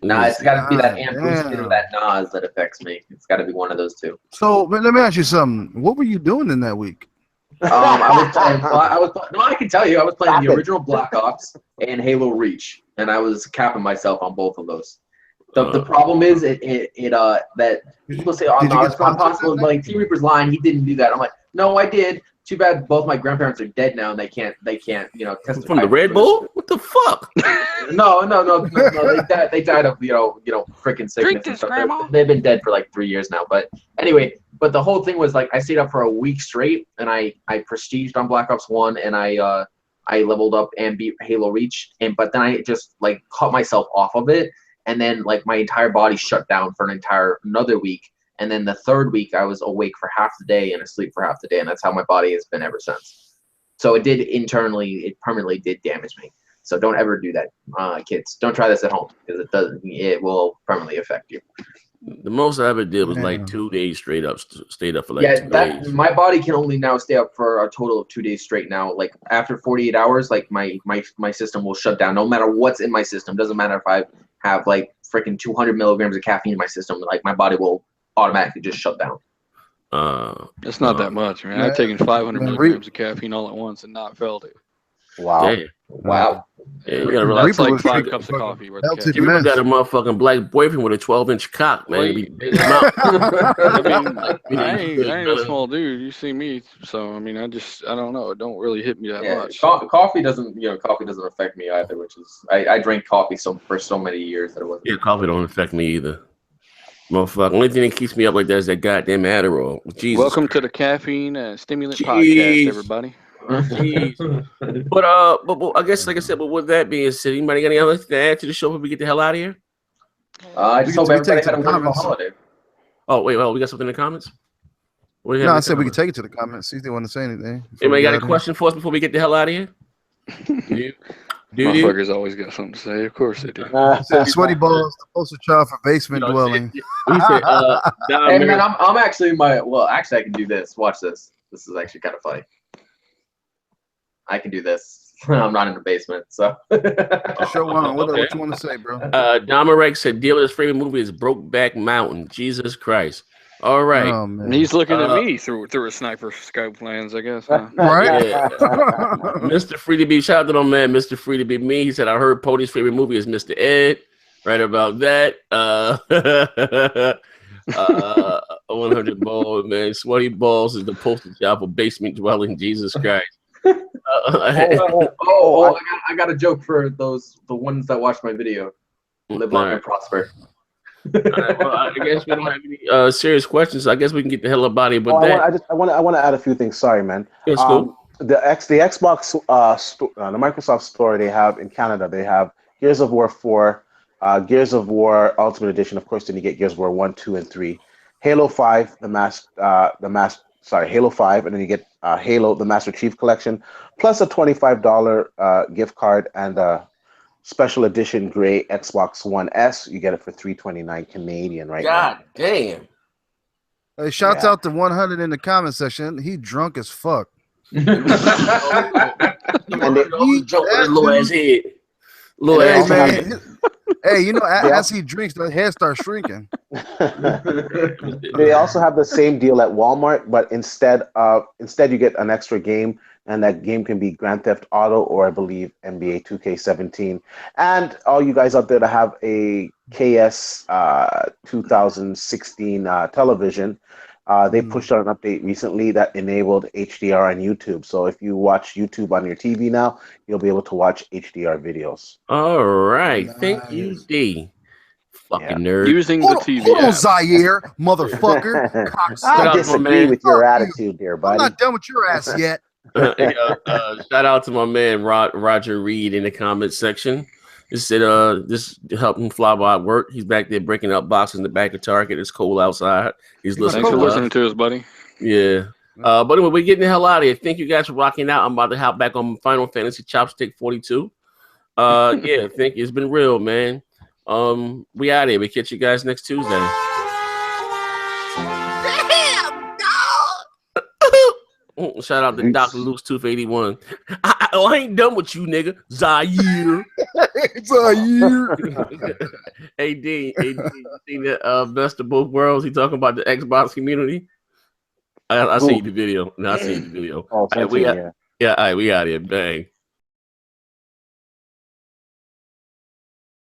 Nah, it's got to be that amp or that Nas that affects me. It's got to be one of those two.
So let me ask you something. What were you doing in that week?
I can tell you, I was playing the original Black Ops and Halo Reach, and I was capping myself on both of those. The problem is that people say, "Oh no, it's not possible." Like T Reaper's lying, he didn't do that. I'm like, no, I did. Too bad both my grandparents are dead now, and they can't testify.
From the Red Bull? What the fuck?
No. They died of freaking sickness.
Drink this, Grandma.
They've been dead for like 3 years now. But anyway, the whole thing was like I stayed up for a week straight, and I prestiged on Black Ops 1, and I leveled up and beat Halo Reach, but then I just like cut myself off of it, and then like my entire body shut down for another week. And then the third week, I was awake for half the day and asleep for half the day, and that's how my body has been ever since. So it permanently did damage me. So don't ever do that, kids. Don't try this at home because it will permanently affect you.
The most I ever did was like 2 days straight up. Stayed up for like 2 days.
My body can only now stay up for a total of 2 days straight now. Like after 48 hours, like my system will shut down no matter what's in my system. Doesn't matter if I have like freaking 200 milligrams of caffeine in my system. Like my body will automatically just shut down.
That's not that much, man. I've taken 500 milligrams of caffeine all at once and not felt it.
Wow.
Damn.
Wow.
Yeah, you gotta realize
that's like 5 cups of coffee worth of caffeine.
You got a motherfucking black boyfriend with a 12-inch cock, man.
I ain't a small dude. You see me, so I mean, I don't know. It don't really hit me that much.
Coffee doesn't affect me either, which is I drank coffee for so many years that it wasn't.
Yeah, coffee don't affect me either. Motherfucker, only thing that keeps me up like that is that goddamn Adderall. Jesus.
Welcome to the Caffeine Stimulant Podcast, everybody.
But I guess, like I said, but with that being said, anybody got any other thing to add to the show before we get the hell out of here?
I just hope everybody had a wonderful holiday.
Oh wait, well, we got something in the comments.
No, I said we could take it to the comments. See if they want to say anything.
Anybody got a question for us before we get the hell out of here? Do
Motherfuckers always got something to say. Of course they do.
Sweaty balls, the poster child for basement dwelling.
He said,
Hey man, I'm actually actually I can do this. Watch this. This is actually kind of funny. I can do this. I'm not in the basement, so.
Show on. What you want to say, bro?
Domarek said, "Dealer's favorite movie is Brokeback Mountain." Jesus Christ! All right,
Oh, man.
He's looking at me through a sniper scope lens, I guess. Huh?
Right?
Yeah. Mr. Free to Be, shout out to my man, Mr. Free to Be Me. He said, "I heard Pody's favorite movie is Mr. Ed." Right about that. 100 balls, man. Sweaty balls is the poster child for basement dwelling. Jesus Christ.
I got a joke for the ones that watch my video. Live long and prosper.
All right, well, I guess we don't have any serious questions. I guess we can get the hell up out of here. But
I want to add a few things. Sorry, man.
That's cool.
The Xbox the Microsoft Store they have in Canada. They have Gears of War 4, Gears of War Ultimate Edition. Of course, then you get Gears of War 1, 2, and 3. Halo 5, Halo 5, and then you get Halo, the Master Chief Collection, plus a $25 gift card and a special edition gray Xbox One S. You get it for $329 Canadian right now.
God damn.
Hey, shouts out to 100 in the comment section. He drunk as fuck.
And he drunk with his little ass head.
Hey, man. Hey, you know, as he drinks, the head starts shrinking.
They also have the same deal at Walmart, but instead you get an extra game, and that game can be Grand Theft Auto or I believe NBA 2K17. And all you guys out there that have a KS 2016 television, they pushed out an update recently that enabled HDR on YouTube. So if you watch YouTube on your TV now, you'll be able to watch HDR videos.
All right. Thank you, D. Fucking nerd.
Using the TV
Hold on,
app.
Zaire, motherfucker.
I disagree with your attitude, dear buddy.
I'm not done with your ass yet.
Shout out to my man Roger Reed in the comments section. He said, this helped him fly by at work. He's back there breaking up boxes in the back of Target. It's cold outside. He's listening.
Thanks for listening to us, buddy.
Yeah. But anyway, we're getting the hell out of here. Thank you guys for rocking out. I'm about to hop back on Final Fantasy Chopstick 42. Yeah, thank you. It's been real, man. We out of here. We catch you guys next Tuesday. Shout out to Dr. Luke's Tooth 81. I ain't done with you, nigga. Zaire.
Zaire.
Hey, D, you seen the Best of Both Worlds? He talking about the Xbox community. I see the video. No, I see the video.
Oh,
all right, we out of here. Bang.